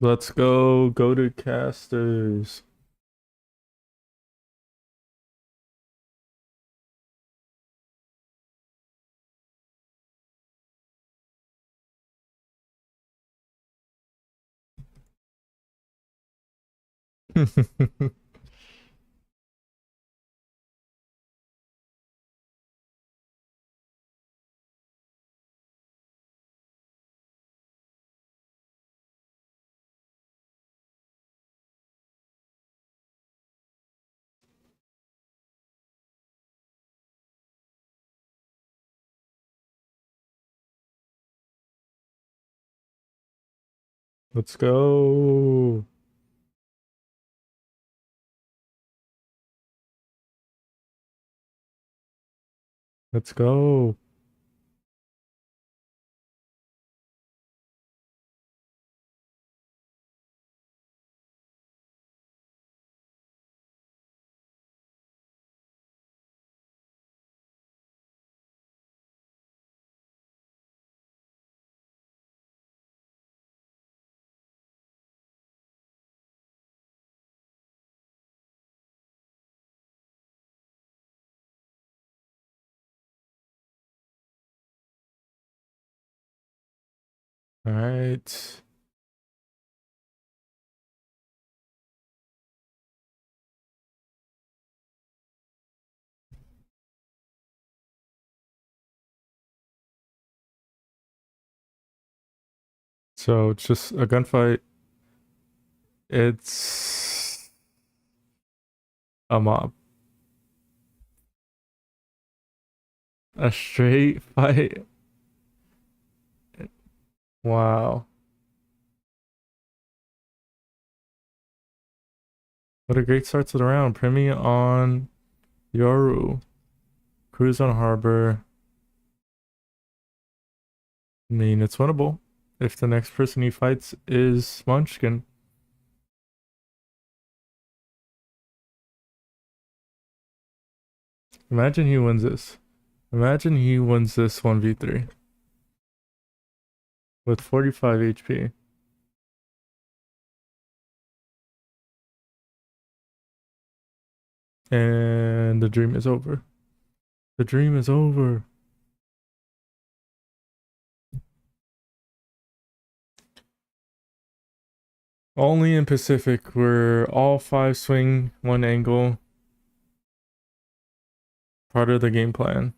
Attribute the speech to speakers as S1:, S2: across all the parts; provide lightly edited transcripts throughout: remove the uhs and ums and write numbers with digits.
S1: Let's go to casters. Let's go. Let's go. All right. So it's just a gunfight. It's a mob. A straight fight. Wow. What a great start to the round. PRIMMIE on Yoru. Cruise on Harbor. I mean, it's winnable if the next person he fights is Munchkin. Imagine he wins this. Imagine he wins this 1v3 with 45 HP. And the dream is over. The dream is over. Only in Pacific where all 5 swing 1 angle. Part of the game plan.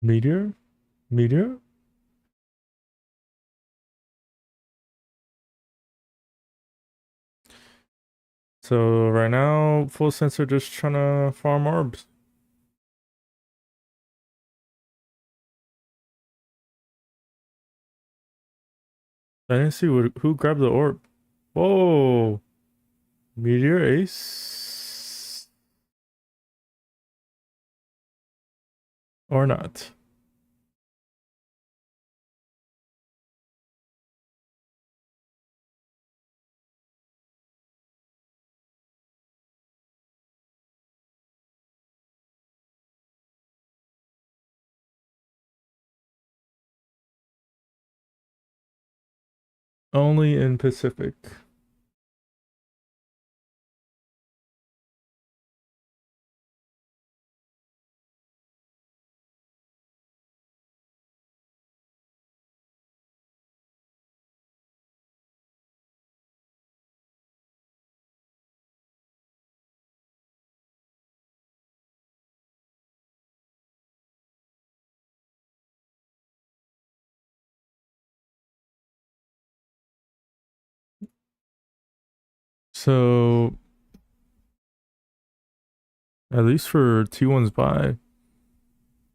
S1: Meteor? Meteor? So right now, full sense are just trying to farm orbs. I didn't see who grabbed the orb. Whoa! Meteor Ace? Or not? Only in Pacific. So at least for T1's buy,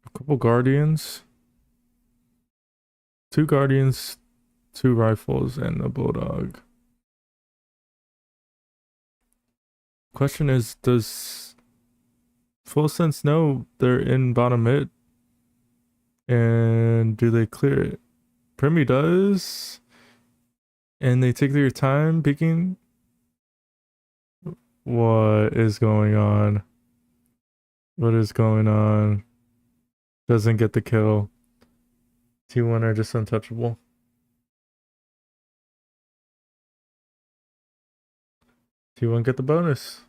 S1: a couple Guardians, 2 Guardians, 2 rifles, and a Bulldog. Question is, does Full sense no, they're in bottom mid. And do they clear it? PRIMMIE does. And they take their time picking. What is going on? What is going on? Doesn't get the kill. T1 are just untouchable. T1 get the bonus.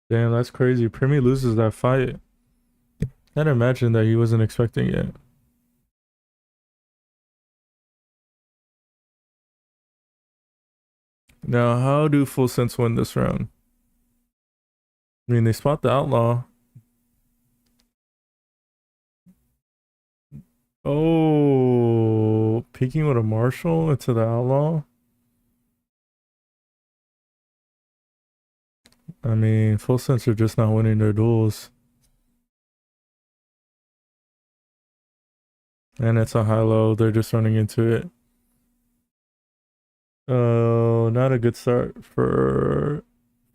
S1: Damn, that's crazy. PRIMMIE loses that fight. Can't imagine that he wasn't expecting it. Now, how do Full Sense win this round? I mean, they spot the outlaw. Oh, peeking with a marshal into the outlaw. I mean, Full Sense are just not winning their duels. And it's a high-low. They're just running into it. Oh, not a good start for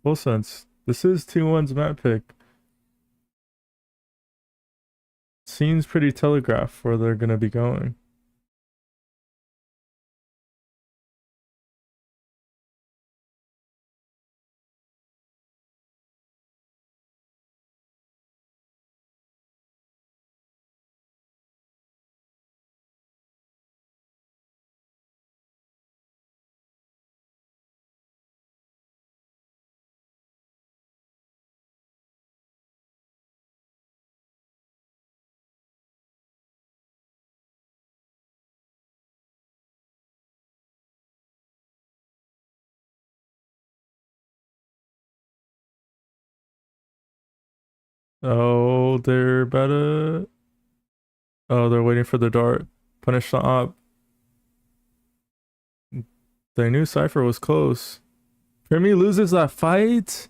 S1: Full Sense. This is T1's map pick. Seems pretty telegraphed where they're gonna be going. Oh, they're about to... Oh, they're waiting for the dart. Punish the op. They knew Cypher was close. PRIMMIE loses that fight?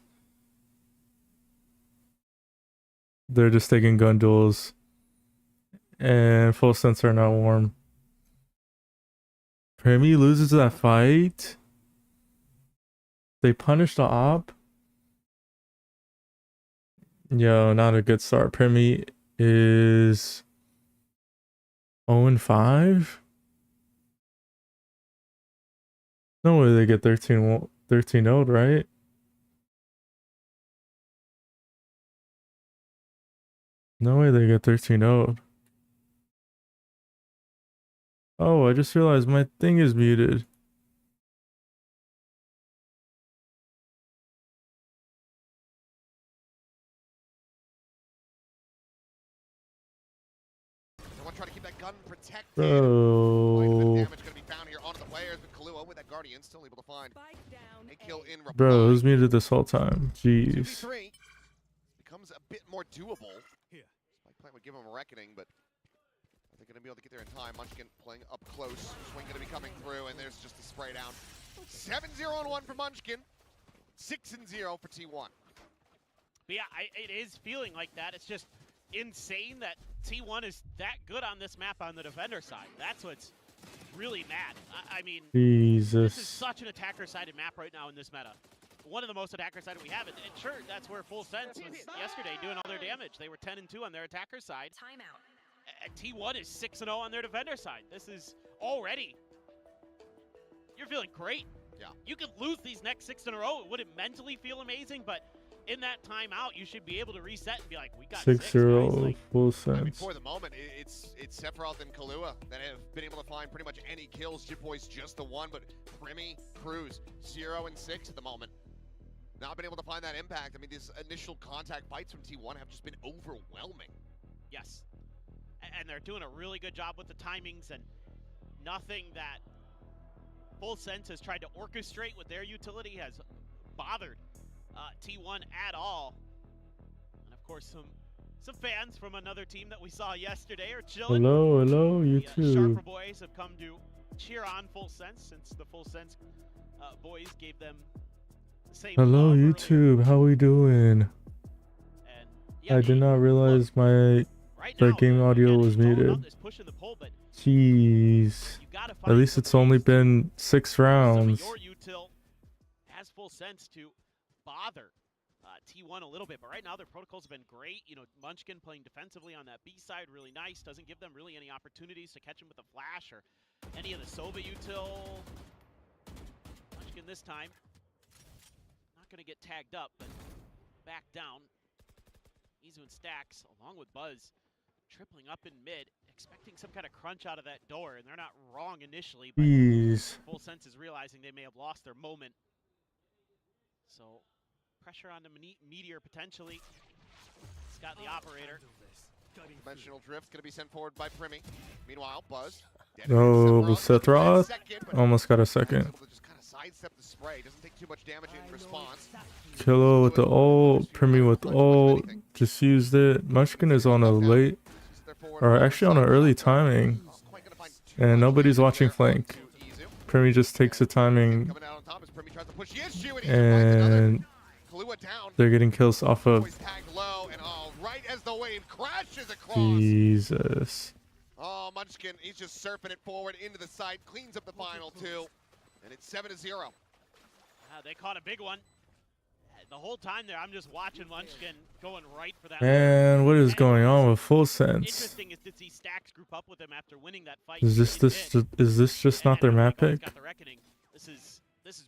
S1: They're just taking gun duels. And Full Sense are not warm. PRIMMIE loses that fight? They punish the op? Yo, not a good start. PRIMMIE is 0-5? No way they get 13 0'd, right? No way they get 13 0'd. Oh, I just realized my thing is muted.
S2: Try to keep that gun protected.
S1: Bro.
S2: Damage going to be found here onto the players, but Kahlua with that Guardian still able to find a kill in reply.
S1: Bro, who's muted this whole time? Jeez.
S2: 2v3 becomes a bit more doable. Here. Spike plant would give him a reckoning, but are they going to be able to get there in time? Munchkin playing up close. Swing going to be coming through, and there's just a spray down. 7-0-1 for Munchkin. 6-0 for T1.
S3: But yeah, it is feeling like that. It's just insane that T1 is that good on this map on the defender side. That's what's really mad. I mean,
S1: Jesus.
S3: This is such an attacker-sided map right now in this meta. One of the most attacker-sided we have. And sure, that's where Full Sense was yesterday doing all their damage. They were 10-2 on their attacker side.
S4: Timeout.
S3: T1 is 6-0 on their defender side. This is already... You're feeling great.
S2: Yeah.
S3: You could lose these next 6 in a row. It wouldn't mentally feel amazing, but in that timeout, you should be able to reset and be like, we got
S1: 6-0
S3: like,
S1: Full
S2: I mean,
S1: Sense.
S2: for the moment, it's Sephiroth and Kahlua that have been able to find pretty much any kills. Jitboy's just the one, but PRIMMIE, Cruz, 0 and 6 at the moment. Not been able to find that impact. I mean, these initial contact bites from T1 have just been overwhelming.
S3: Yes. And they're doing a really good job with the timings, and nothing that Full Sense has tried to orchestrate with their utility has bothered T1 at all. Of course, some fans from another team that we saw yesterday are chilling.
S1: Hello,
S3: The
S1: YouTube.
S3: Sharper boys have come to cheer on Full Sense since the Full Sense boys gave them the same
S1: Hello,
S3: love earlier.
S1: YouTube. How we doing?
S3: And yeah,
S1: I did not realize my
S3: right
S1: the
S3: now,
S1: game audio was
S3: it's all about
S1: muted.
S3: this push in the pull, but
S1: Jeez.
S3: you gotta
S1: At
S3: find
S1: least
S3: some
S1: it's only
S3: ways to
S1: been 6
S3: some of
S1: rounds.
S3: your util has Full Sense to bother T1 a little bit, but right now their protocols have been great. You know, Munchkin playing defensively on that B side, really nice. Doesn't give them really any opportunities to catch him with a flash or any of the Sova util. Munchkin this time not going to get tagged up, but back down. Izu and Stacks, along with Buzz, tripling up in mid, expecting some kind of crunch out of that door, and they're not wrong initially, but
S1: Jeez.
S3: Full Sense is realizing they may have lost their moment. So pressure on the Meteor potentially. It's got the operator.
S2: Dimensional drift going to be sent forward by PRIMMIE. Meanwhile, Buzz.
S1: Oh, Seth Roth almost got a second.
S2: Just kind of sidestep the spray. Doesn't take too much damage in response.
S1: Kilo with the ult, PRIMMIE with the ult, just used it. Munchkin is on a late, or actually on an early timing, and nobody's watching flank. PRIMMIE just takes the timing, and they're getting kills off of Jesus.
S2: Oh, Munchkin, he's just surfing it forward into the side, cleans up the final two, and it's 7-0.
S3: They caught a big one. The whole time there, I'm just watching Munchkin going right for that.
S1: Man, what is going on with Full Sense?
S3: Interesting is to see Stacks group up with him after winning that fight.
S1: Is this just not their map pick?
S3: Got the reckoning. This is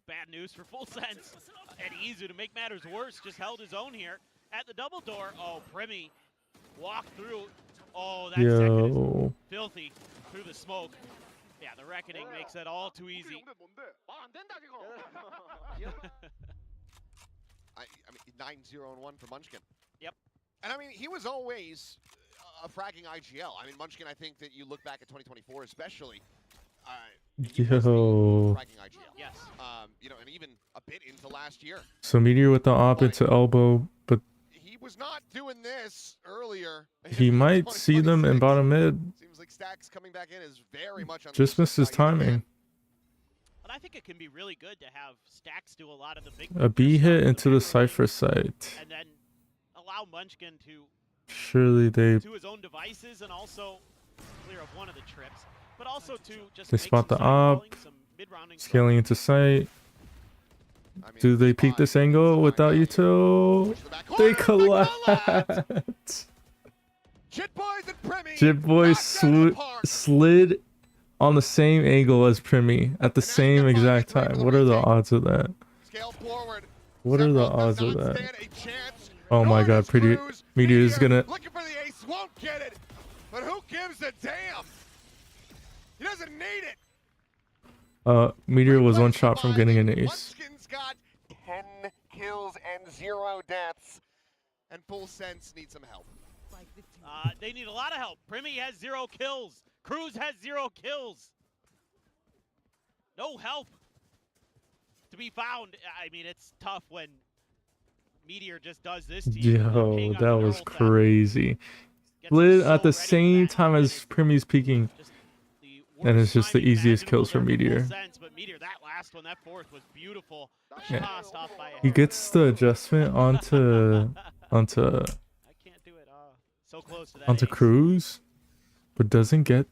S3: bad news for Full Sense. And Izu, to make matters worse, just held his own here at the double door. Oh, PRIMMIE walked through. Oh, that second is filthy through the smoke. Yeah, the reckoning makes that all too easy.
S2: I mean, 9-0-1 for Munchkin.
S3: Yep.
S2: And I mean, he was always a fragging IGL. I mean, Munchkin, I think that you look back at 2024 especially. Fragging IGL.
S3: Yes.
S2: You know, and even a bit into last year.
S1: So Meteor with the op into elbow, but
S2: he was not doing this earlier.
S1: he might see them in bottom mid.
S2: Seems like Stacks coming back in is very much on
S1: Just missed his timing.
S3: But I think it can be really good to have Stacks do a lot of the big
S1: A B hit into the Cypher site.
S3: and then allow Munchkin to
S1: Surely they
S3: his own devices and also clear up one of the trips, but also to just
S1: They
S3: make
S1: spot
S3: some
S1: the
S3: side
S1: op,
S3: calling, some mid-rounding
S1: scaling into sight.
S2: I mean,
S1: Do they peek this angle without util? They collapse.
S2: Jit Boys and PRIMMIE
S1: Jit Boys slid on the same angle as PRIMMIE at the same exact time. What are the odds of that?
S2: Scale forward.
S1: What are the odds of that? Oh my god, pretty Meteor is gonna.
S2: Looking for the ace, won't get it. But who gives a damn? He doesn't need it.
S1: Meteor was one shot from getting an ace.
S2: Munchkin's got 10 kills and 0 deaths. And Full Sense needs some help.
S3: They need a lot of help. PRIMMIE has 0 kills. Cruz has 0 kills. No help to be found. I mean, it's tough when Meteor just does this to you.
S1: Yo, that was crazy. Slid at the same time as PRIMMIE's peeking. And it's just the easiest kills for Meteor.
S3: But Meteor, that last one, that fourth was beautiful.
S1: Yeah. He gets the adjustment onto
S3: I can't do it. So close to that.
S1: onto
S3: ace.
S1: Cruz, but doesn't get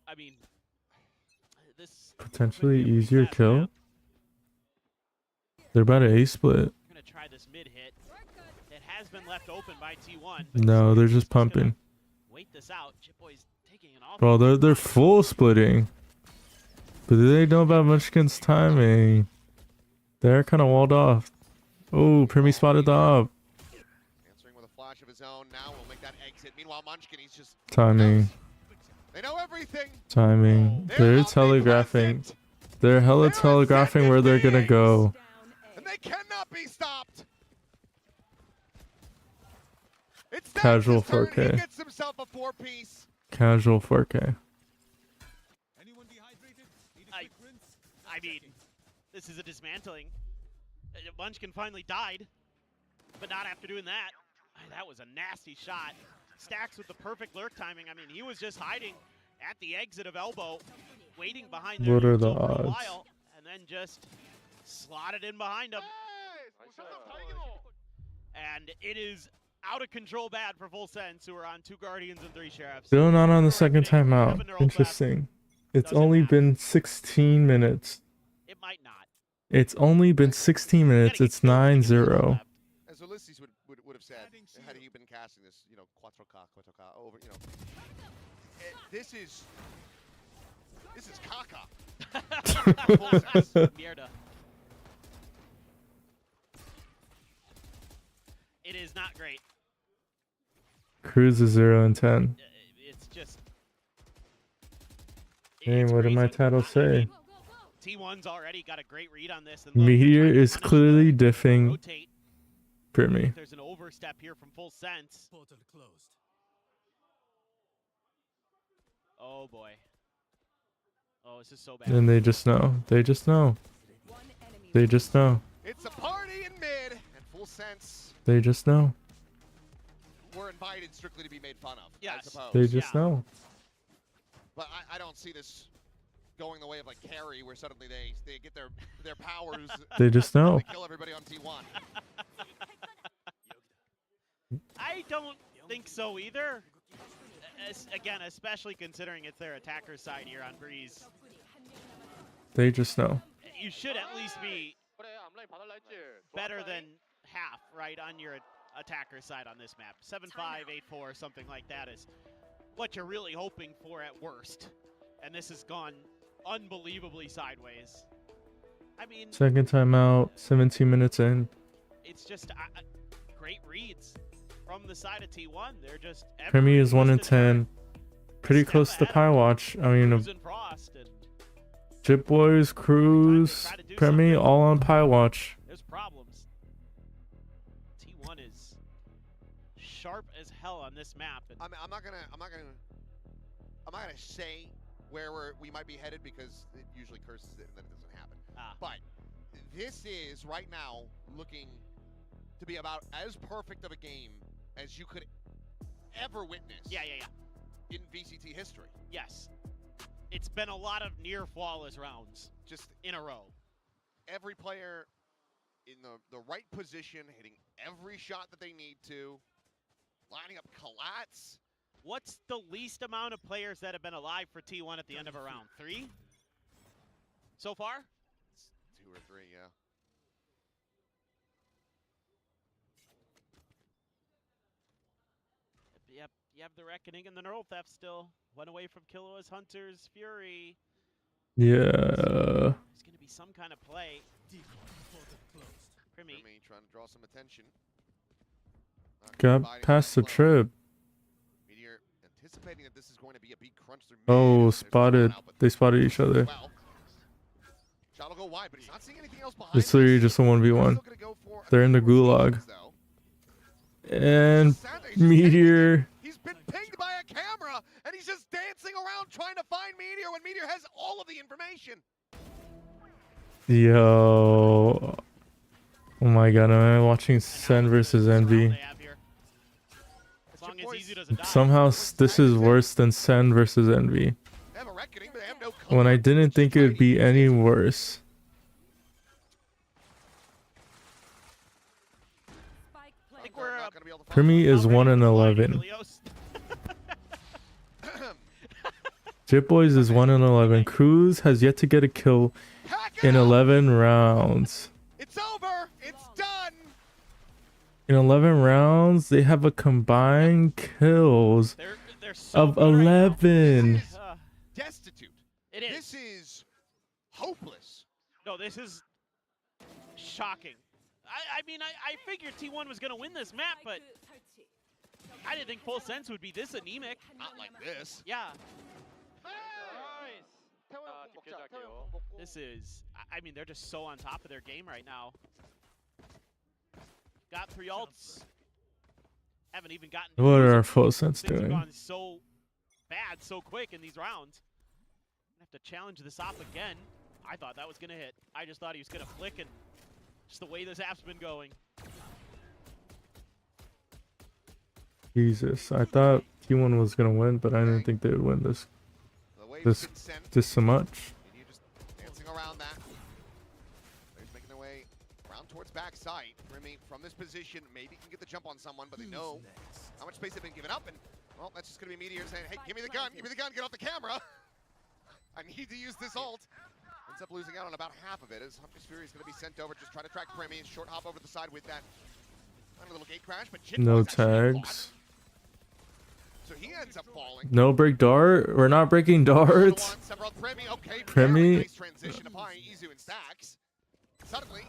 S3: I mean, this
S1: potentially
S3: could be a
S1: easier
S3: fast
S1: kill.
S3: map.
S1: They're about to A split.
S3: We're gonna try this mid hit. It has been left open by T1. but
S1: No, they're just
S3: gonna
S1: pumping.
S3: Wait this out. Jit Boy's taking an awful
S1: Bro, they're full splitting. But do they know about Munchkin's timing? They're kind of walled off. Oh, PRIMMIE spotted the op.
S2: Answering with a flash of his own. Now we'll make that exit. Meanwhile, Munchkin, he's just...
S1: Timing.
S2: They know everything.
S1: Timing. They're telegraphing. They're hella telegraphing where they're gonna go.
S2: And they cannot be stopped. It's
S1: Casual
S2: Stax's turn.
S1: 4K.
S2: He gets himself a 4-piece.
S1: Casual 4K.
S3: I mean, this is a dismantling. Munchkin finally died, but not after doing that. That was a nasty shot. Stacks with the perfect lurk timing. I mean, he was just hiding at the exit of elbow, waiting behind their
S1: What are the
S3: neutral for a
S1: odds?
S3: while, and then just slotted in behind him. And it is out of control bad for Full Sense, who are on 2 Guardians and 3 Sheriffs.
S1: Still not on the second
S3: Have
S1: timeout.
S3: a neural
S1: Interesting. It's
S3: Doesn't
S1: only
S3: matter.
S1: been 16 minutes.
S3: It might not.
S1: It's only been 16 minutes. It's 9-0.
S2: As Ulysses would have said, had you been casting this, you know, 4K over, you know, this is caca. Full Sense.
S3: Mierda. It is not great.
S1: Cruz is 0 and 10.
S3: It's just.
S1: Hey,
S3: it's
S1: what did my
S3: crazy.
S1: title say?
S3: T1's already got a great read on this. And look,
S1: Meteor
S3: they're trying to
S1: is
S3: punish
S1: clearly
S3: the
S1: diffing
S3: rotate.
S1: PRIMMIE.
S3: There's an overstep here from Full Sense. Oh boy. Oh, this is so bad.
S1: And they just know. They just know. They just know.
S2: It's a party in mid, and Full Sense
S1: They just know.
S2: were invited strictly to be made fun of, I
S3: Yes.
S2: suppose.
S1: They just
S3: Yeah.
S1: know.
S2: But I don't see this going the way of like Carry, where suddenly they get their powers.
S1: They just know.
S2: They kill everybody on T1.
S3: I don't think so either. Again, especially considering it's their attacker side here on Breeze.
S1: They just know.
S3: You should at least be better than half, right, on your attacker side on this map. 7-5, 8-4, something like that is what you're really hoping for at worst. And this has gone unbelievably sideways. I mean,
S1: Second timeout, 17 minutes in.
S3: it's just great reads from the side of T1. They're just
S1: PRIMMIE is 1 and
S3: listed there.
S1: 10. Pretty
S3: Step
S1: close to
S3: ahead of
S1: Pie Watch. I mean,
S3: Cruz and Frost, and
S1: Chip Boys, Cruz,
S3: Try to do
S1: PRIMMIE,
S3: something.
S1: all on Pie Watch.
S3: there's problems. T1 is sharp as hell on this map. And
S2: I'm not gonna say where we might be headed, because it usually curses it and then it doesn't happen. But this is right now looking to be about as perfect of a game as you could ever witness.
S3: yeah.
S2: In VCT history.
S3: Yes. It's been a lot of near flawless rounds
S2: Just
S3: in a row.
S2: every player in the right position, hitting every shot that they need to, lining up collats.
S3: What's the least amount of players that have been alive for T1 at the end of a round? 3? So far?
S2: It's 2 or 3, yeah.
S3: Yep, you have the Reckoning and the Neural Theft still. One away from Killua's Hunter's Fury.
S1: Yeah.
S3: There's going to be some kind of play. PRIMMIE.
S2: PRIMMIE trying to draw some attention.
S1: Got
S2: Providing
S1: past the
S2: flow.
S1: trip.
S2: METEOR anticipating that this is going to be a big crunch through mid.
S1: Oh,
S2: There's
S1: spotted.
S2: one out, but
S1: They spotted each other.
S2: well. Shot will go wide, but he's not seeing anything else behind.
S1: It's literally
S2: this.
S1: just a 1v1.
S2: Still gonna go for a
S1: They're in the
S2: few more
S1: gulag.
S2: stations, though.
S1: And
S2: Sanders is
S1: METEOR.
S2: He's been pinged by a camera, and he's just dancing around trying to find METEOR when METEOR has all of the information.
S1: Yo. Oh my god, am I watching Sen versus Envy?
S3: They have here. As long as Izu doesn't die.
S1: Somehow this is worse than Sen versus Envy.
S2: They have a reckoning, but they have no
S1: When I
S2: cover.
S1: didn't think it would be any worse.
S3: I think we're
S2: Not gonna be able to find
S1: PRIMMIE is 1 and 11. Chip Boys is 1 and 11. Cruz has yet to get a kill
S2: Pack it
S1: in
S2: up!
S1: 11 rounds.
S2: It's over. It's done.
S1: In 11 rounds, they have a combined kills
S3: They're so
S1: of
S3: good right now.
S1: 11.
S2: This is destitute.
S3: It is.
S2: This is hopeless.
S3: No, this is shocking. I mean, I figured T1 was going to win this map, but I didn't think Full Sense would be this anemic.
S2: Not like this.
S3: Yeah. This is, I mean, they're just so on top of their game right now. Got 3 ults. Haven't even gotten.
S1: What are Full Sense
S3: Things have
S1: doing?
S3: gone so bad so quick in these rounds. Have to challenge this op again. I thought that was going to hit. I just thought he was going to flick, and just the way this app's been going.
S1: Jesus, I thought T1 was gonna win, but I didn't think they would win this
S2: The wave's
S1: this
S2: been sent.
S1: this so much.
S2: And you just dancing around that. Players making their way around towards backside. PRIMMIE from this position maybe can get the jump on someone, but they know how much space they've been given up. And well, that's just gonna be METEOR saying, "Hey, give me the gun, get off the camera. I need to use this ult." Ends up losing out on about half of it as Hunter's Fury is gonna be sent over, just try to track PRIMMIE. Short hop over the side with that. A little gate crash, but Jit
S1: No
S2: was actually
S1: tags.
S2: fought. So he ends up falling.
S1: No break dart. We're not breaking darts.
S2: PRIMMIE, okay,
S1: PRIMMIE.
S2: very nice transition upon Izu and Stacks. Suddenly,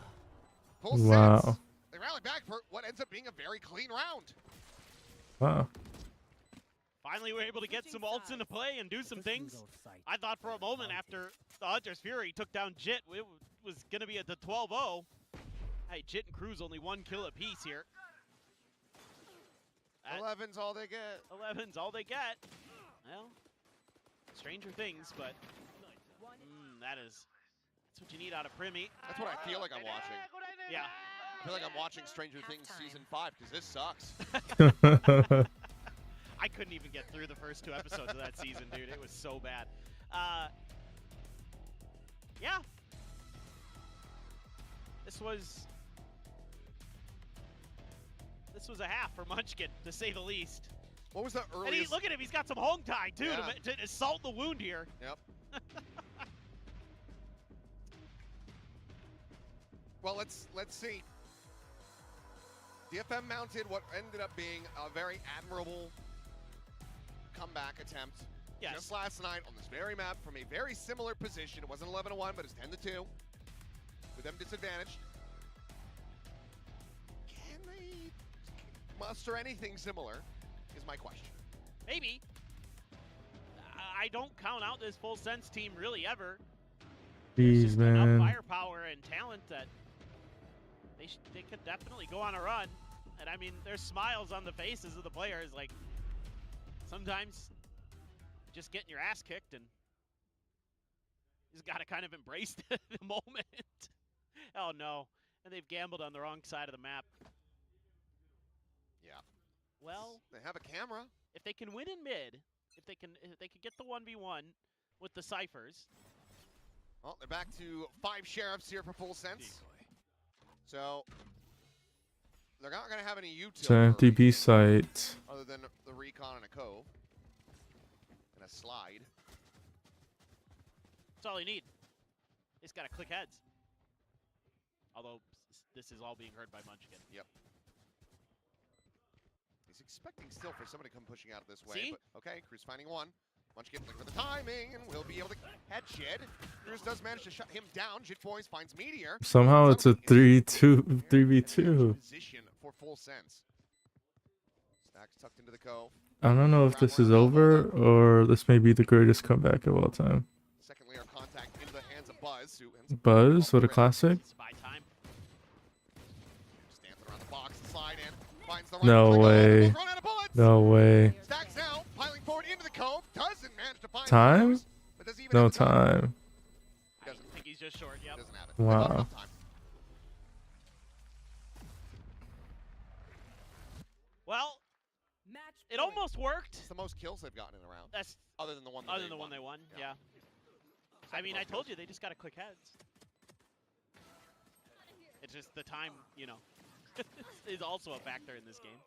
S2: full
S1: Wow.
S2: sets. They rally back for what ends up being a very clean round.
S1: Wow.
S3: Finally, we're able to get some ults into play and do some things. I thought for a moment after the Hunter's Fury took down Jit, it was going to be at the 12-0. Hey, Jit and Cruz only 1 kill apiece here.
S2: 11's all they get.
S3: 11's all they get. Well, stranger things, but that's what you need out of PRIMMIE.
S2: That's what I feel like I'm watching.
S3: Yeah.
S2: I feel like I'm watching Stranger Things Season 5, because this sucks.
S3: I couldn't even get through the first 2 episodes of that season, dude. It was so bad. Yeah. This was a half for Munchkin, to say the least.
S2: What was the
S3: And
S2: earliest?
S3: look at him, he's got some hong tie, too,
S2: Yeah.
S3: to assault the wound here.
S2: Yep. Well, let's see. DFM mounted what ended up being a very admirable comeback attempt.
S3: Yes.
S2: Just last night on this very map from a very similar position. It wasn't 11-1, but it's 10-2. With them disadvantaged. Can they muster anything similar is my question.
S3: Maybe. I don't count out this full sense team really ever. There's
S1: Jeez,
S3: just
S1: man.
S3: enough firepower and talent that they could definitely go on a run. And I mean, there's smiles on the faces of the players. Like, sometimes just getting your ass kicked and you just got to kind of embrace the moment. Oh no. And they've gambled on the wrong side of the map.
S2: Yeah.
S3: Well,
S2: They have a camera.
S3: if they can win in mid, if they can get the 1v1 with the ciphers.
S2: Well, they're back to 5 sheriffs here for full sense. So they're not going to have any util
S1: It's an empty B site.
S2: other than the recon and a cove and a slide.
S3: That's all you need. They just gotta click heads. Although this is all being heard by Munchkin.
S2: Yep. He's expecting still for somebody to come pushing out of this way.
S3: See?
S2: But okay, Cruz finding one. Munchkin looking for the timing and will be able to head Jid. Cruz does manage to shut him down. Jid Boys finds METEOR.
S1: Somehow it's a 3v2.
S2: Position for full sense. Stacks tucked into the cove.
S1: I don't know if this is over or this may be the greatest comeback of all time.
S2: Second layer of contact into the hands of Buzz, who ends up
S1: Buzz, what a classic.
S3: It's by time.
S2: just dancing around the box, slide in, finds the right
S1: No
S2: trigger,
S1: way.
S2: almost run out of bullets.
S1: No way.
S2: Stacks now, piling forward into the cove, doesn't manage to find
S1: Time?
S2: Cruz, but doesn't even
S1: No
S2: have the
S1: time.
S3: I think he's just short. Yep.
S2: Doesn't have it.
S1: Wow.
S2: Not enough time.
S3: Well, it almost worked.
S2: It's the most kills they've gotten in a round,
S3: That's
S2: other than the one that
S3: other
S2: they
S3: than the one they won.
S2: Yeah.
S3: Yeah. I mean, I told you they just gotta click heads. It's just the time, you know, is also a factor in this game.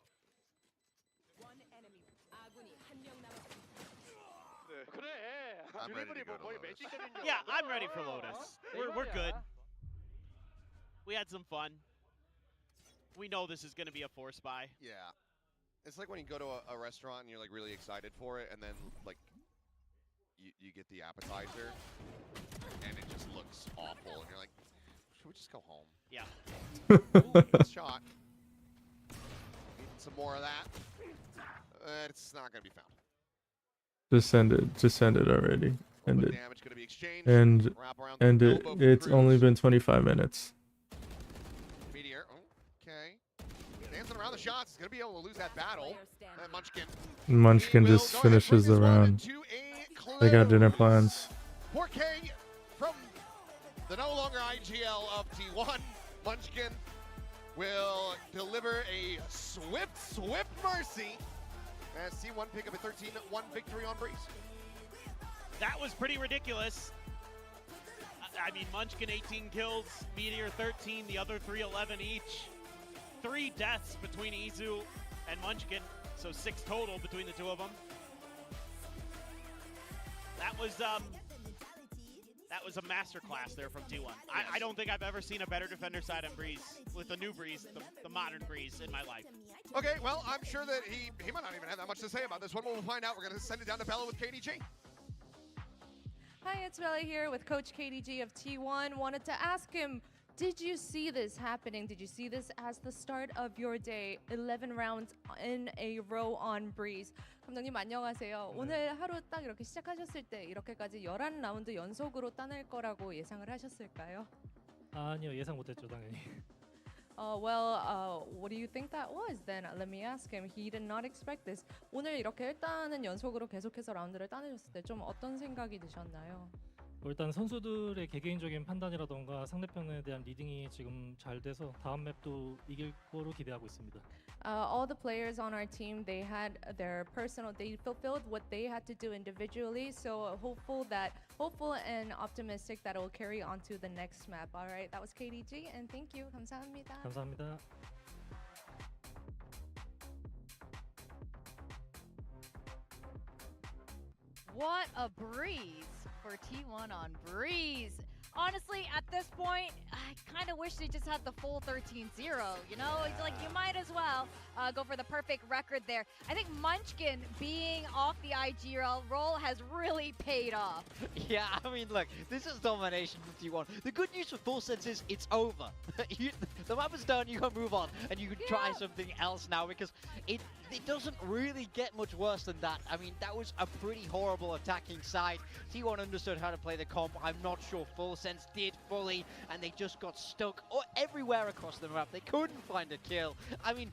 S2: I'm ready to go to Lotus.
S3: Yeah, I'm ready for Lotus. We're good. We had some fun. We know this is gonna be a force buy.
S2: Yeah. It's like when you go to a restaurant and you're like really excited for it, and then like you get the appetizer and it just looks awful, and you're like, should we just go home?
S3: Yeah.
S2: Nice shot. Need some more of that. It's not gonna be found.
S1: Just end it. Just end it already. End
S2: But
S1: it.
S2: damage gonna be exchanged.
S1: And
S2: Wrap around the
S1: end it.
S2: elbow from
S1: It's
S2: Cruz.
S1: only been 25 minutes.
S2: METEOR. Okay. Dancing around the shots. He's gonna be able to lose that battle. And Munchkin.
S1: Munchkin
S2: He will
S1: just
S2: go ahead and
S1: finishes
S2: bring
S1: the
S2: this one
S1: round.
S2: to a
S1: They got dinner
S2: close.
S1: plans.
S2: 4K from the no longer IGL of T1. Munchkin will deliver a swift mercy As T1 pick up a 13-1 victory on Breeze.
S3: That was pretty ridiculous. I mean, Munchkin 18 kills, METEOR 13, the other 3 11 each. 3 deaths between Izu and Munchkin, so 6 total between the two of them. That was a masterclass there from T1. I don't think I've ever seen a better defender side on Breeze, with the new Breeze, the modern Breeze in my life.
S2: Okay, well, I'm sure that he might not even have that much to say about this one. We'll find out. We're going to send it down to Bella with KDG.
S4: Hi, it's Bella here with Coach KDG of T1. Wanted to ask him, did you see this happening? Did you see this as the start of your day? 11 rounds in a row on Breeze. 감독님 안녕하세요. 오늘 하루 딱 이렇게 시작하셨을 때 이렇게까지 11라운드 연속으로 따낼 거라고 예상을 하셨을까요?
S5: 아니요, 예상 못했죠, 당연히.
S4: What do you think that was then? Let me ask him. He did not expect this. 오늘 이렇게 일단은 연속으로 계속해서 라운드를 따내셨을 때 좀 어떤 생각이 드셨나요?
S5: 일단 선수들의 개개인적인 판단이라던가 상대편에 대한 리딩이 지금 잘 돼서 다음 맵도 이길 거로 기대하고 있습니다.
S4: All the players on our team, they fulfilled what they had to do individually. So hopeful and optimistic that it will carry on to the next map. All right, that was KDG, and thank you. 감사합니다.
S5: 감사합니다.
S6: What a breeze for T1 on Breeze. Honestly, at this point, I kind of wish they just had the full 13-0. You know, it's like you might as well go for the perfect record there. I think Munchkin being off the IGL role has really paid off.
S7: Yeah, I mean, look, this is domination from T1. The good news for Full Sense is it's over. The map is done, you can move on, and you can try something else now because it doesn't really get much worse than that. I mean, that was a pretty horrible attacking side. T1 understood how to play the comp. I'm not sure Full Sense did fully, and they just got stuck everywhere across the map. They couldn't find a kill. I mean,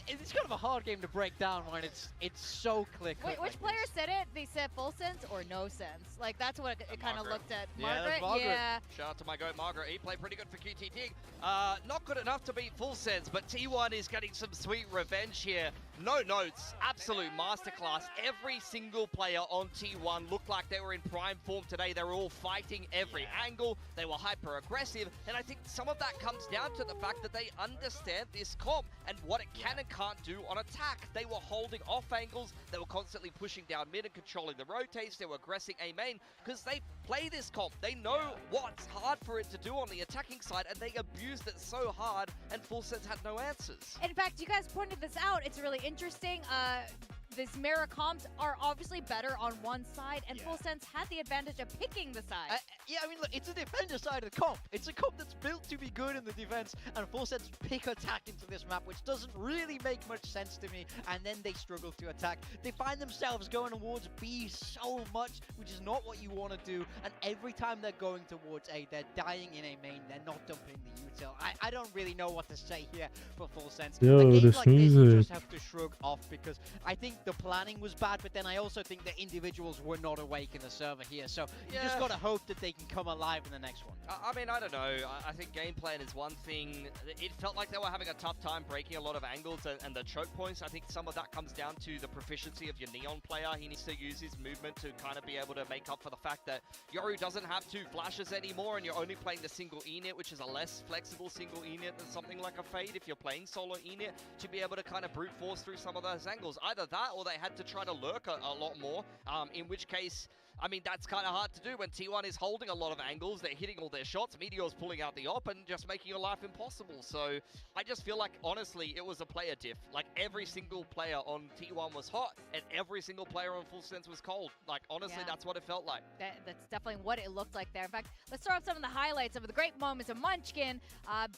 S7: it's kind of a hard game to break down when it's so clear.
S6: Wait, which player said it? They said full sense or no sense? Like, that's what it kind of looked at.
S7: Margaret?
S6: Yeah.
S8: Shout out to my goat Margaret. He played pretty good for QTT. Not good enough to beat Full Sense, but T1 is getting some sweet revenge here. No notes, absolute masterclass. Every single player on T1 looked like they were in prime form today. They were all fighting every angle. They were hyper aggressive, and I think some of that comes down to the fact that they understand this comp and what it can and can't do on attack. They were holding off angles. They were constantly pushing down mid and controlling the rotates. They were aggressing A main because they play this comp. They know what's hard for it to do on the attacking side, and they abused it so hard, and Full Sense had no answers.
S6: In fact, you guys pointed this out. It's really interesting. These mirror comps are obviously better on one side, and Full Sense had the advantage of picking the side.
S7: Yeah, I mean, look, it's a defender side of the comp. It's a comp that's built to be good in the defense, and Full Sense pick attack into this map, which doesn't really make much sense to me, and then they struggle to attack. They find themselves going towards B so much, which is not what you want to do, and every time they're going towards A, they're dying in A main, they're not dumping the util. I don't really know what to say here for Full Sense.
S1: Yo,
S7: a game
S1: this
S7: like this, you
S1: music.
S7: just have to shrug off, because I think the planning was bad, but then I also think the individuals were not awake in the server here, so you just gotta hope that they can come alive in the next one.
S8: I mean, I don't know. I think game plan is one thing. It felt like they were having a tough time breaking a lot of angles and the choke points. I think some of that comes down to the proficiency of your Neon player. He needs to use his movement to kind of be able to make up for the fact that Yoru doesn't have 2 flashes anymore, and you're only playing the single E-net, which is a less flexible single E-net than something like a Fade if you're playing solo E-net, to be able to kind of brute force through some of those angles. Either that, or they had to try to lurk a lot more, in which case, I mean, that's kind of hard to do when T1 is holding a lot of angles. They're hitting all their shots. METEOR's pulling out the op and just making your life impossible. So I just feel like, honestly, it was a player diff. Like, every single player on T1 was hot, and every single player on Full Sense was cold. Like, honestly, that's what it felt like.
S6: That's definitely what it looked like there. In fact, let's start off some of the highlights of the great moments of Munchkin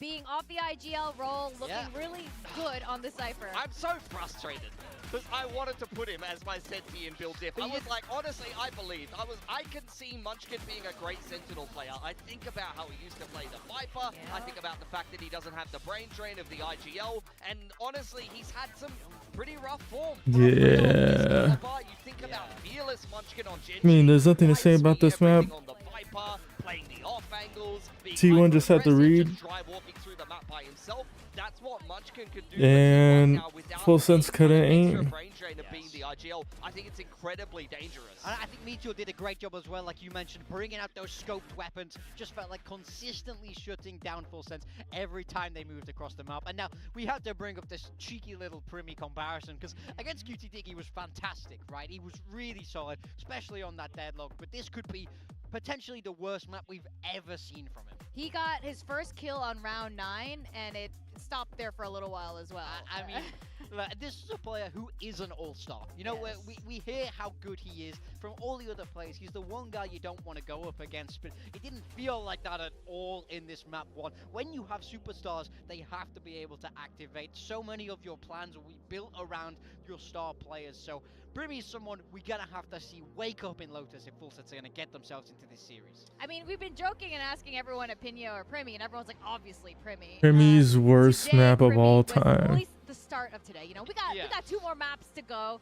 S6: being off the IGL role, looking really good on the Cypher.
S8: I'm so frustrated because I wanted to put him as my Senti in build diff. I was like, honestly, I believed. I can see Munchkin being a great Sentinel player. I think about how he used to play the Viper. I think about the fact that he doesn't have the brain drain of the IGL. And honestly, he's had some pretty rough form.
S1: Yeah.
S8: You think about fearless Munchkin on Genji.
S1: I mean, there's nothing to say about this map.
S8: On the Viper, playing the off angles, being
S1: T1 just had to read.
S8: just drive walking through the map by himself. That's what Munchkin could do.
S1: And
S8: right now without
S1: Full Sense couldn't
S8: extra
S1: aim.
S8: brain drain of being RGL, I think it's incredibly dangerous.
S7: And I think METEOR did a great job as well, like you mentioned, bringing out those scoped weapons. Just felt like consistently shutting down Full Sense every time they moved across the map. And now we have to bring up this cheeky little PRIMMIE comparison, because against QT Dig he was fantastic, right? He was really solid, especially on that deadlock. But this could be potentially the worst map we've ever seen from him.
S6: He got his first kill on round 9, and it stopped there for a little while as well.
S7: I mean, look, this is a player who is an all-star. You know,
S6: Yes.
S7: we hear how good he is from all the other players. He's the one guy you don't want to go up against, but it didn't feel like that at all in this map 1. When you have superstars, they have to be able to activate. So many of your plans will be built around your star players. So PRIMMIE is someone we're going to have to see wake up in Lotus if Full Sense are going to get themselves into this series.
S6: I mean, we've been joking and asking everyone at PRIMMIE or PRIMMIE, and everyone's like, obviously PRIMMIE.
S1: PRIMMIE's worst
S6: Today,
S1: map of
S6: PRIMMIE
S1: all
S6: was at
S1: time.
S6: least the start of today. You know, we got 2 more maps to go.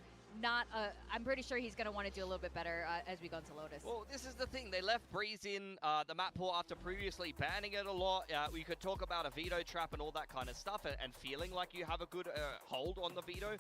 S6: I'm pretty sure he's going to want to do a little bit better as we go into Lotus.
S8: Well, this is the thing. They left Breeze in the map pool after previously banning it a lot. We could talk about a veto trap and all that kind of stuff and feeling like you have a good hold on the veto.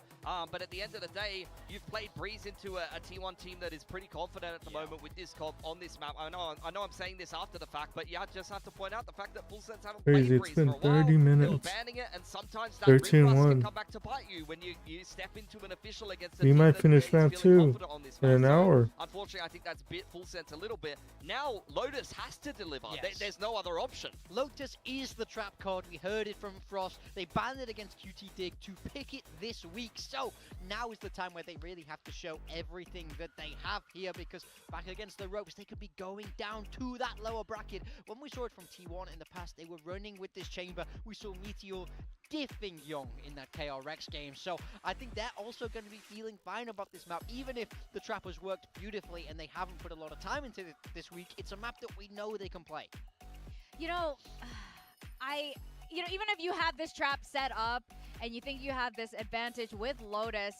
S8: But at the end of the day, you've played Breeze into a T1 team that is pretty confident at the moment with this comp on this map. I know I'm saying this after the fact, but yeah, I just have to point out the fact that Full Sense haven't
S1: Crazy,
S8: played
S1: it's
S8: Breeze
S1: been
S8: for a while.
S1: 30 minutes.
S8: They were banning it, and sometimes that
S1: 13-1.
S8: ring rust can come back to bite you when you step into an official against a
S1: We
S8: team
S1: might
S8: that
S1: finish
S8: is
S1: map
S8: feeling
S1: 2
S8: confident on this
S1: in an
S8: map. So,
S1: hour.
S8: unfortunately, I think that's bit Full Sense a little bit. Now, Lotus has to deliver.
S7: Yes.
S8: There's no other option.
S7: Lotus is the trap card. We heard it from Frost. They banned it against QT Dig to pick it this week. So now is the time where they really have to show everything that they have here, because back against the ropes, they could be going down to that lower bracket. When we saw it from T1 in the past, they were running with this chamber. We saw METEOR diffing Young in that KRX game. So I think they're also going to be feeling fine about this map, even if the trap has worked beautifully and they haven't put a lot of time into it this week. It's a map that we know they can play.
S6: You know, even if you have this trap set up and you think you have this advantage with Lotus,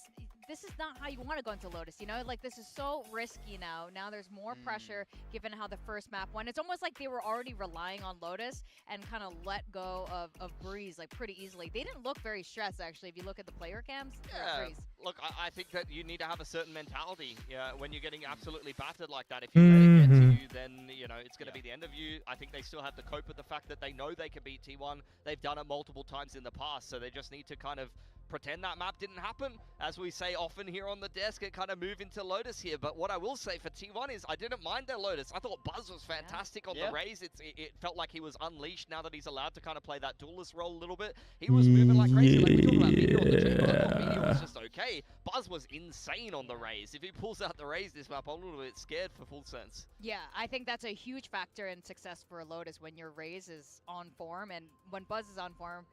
S6: this is not how you want to go into Lotus, you know? Like, this is so risky now. Now there's more pressure given how the first map went. It's almost like they were already relying on Lotus and kind of let go of Breeze, like, pretty easily. They didn't look very stressed, actually, if you look at the player cams.
S8: Yeah,
S6: Breeze.
S8: look, I think that you need to have a certain mentality when you're getting absolutely battered like that. If you let it get to you, then, you know, it's going to be the end of you. I think they still have to cope with the fact that they know they can beat T1. They've done it multiple times in the past, so they just need to kind of pretend that map didn't happen, as we say often here on the desk, and kind of move into Lotus here. But what I will say for T1 is I didn't mind their Lotus. I thought Buzz was fantastic on the Raze. It felt like he was unleashed now that he's allowed to kind of play that duelist role a little bit. He was moving like crazy. Like we talked about METEOR on the team. I thought METEOR was just okay. Buzz was insane on the Raze. If he pulls out the Raze this map, I'm a little bit scared for Full Sense.
S6: Yeah, I think that's a huge factor in success for Lotus when your Raze is on form, and when Buzz is on form.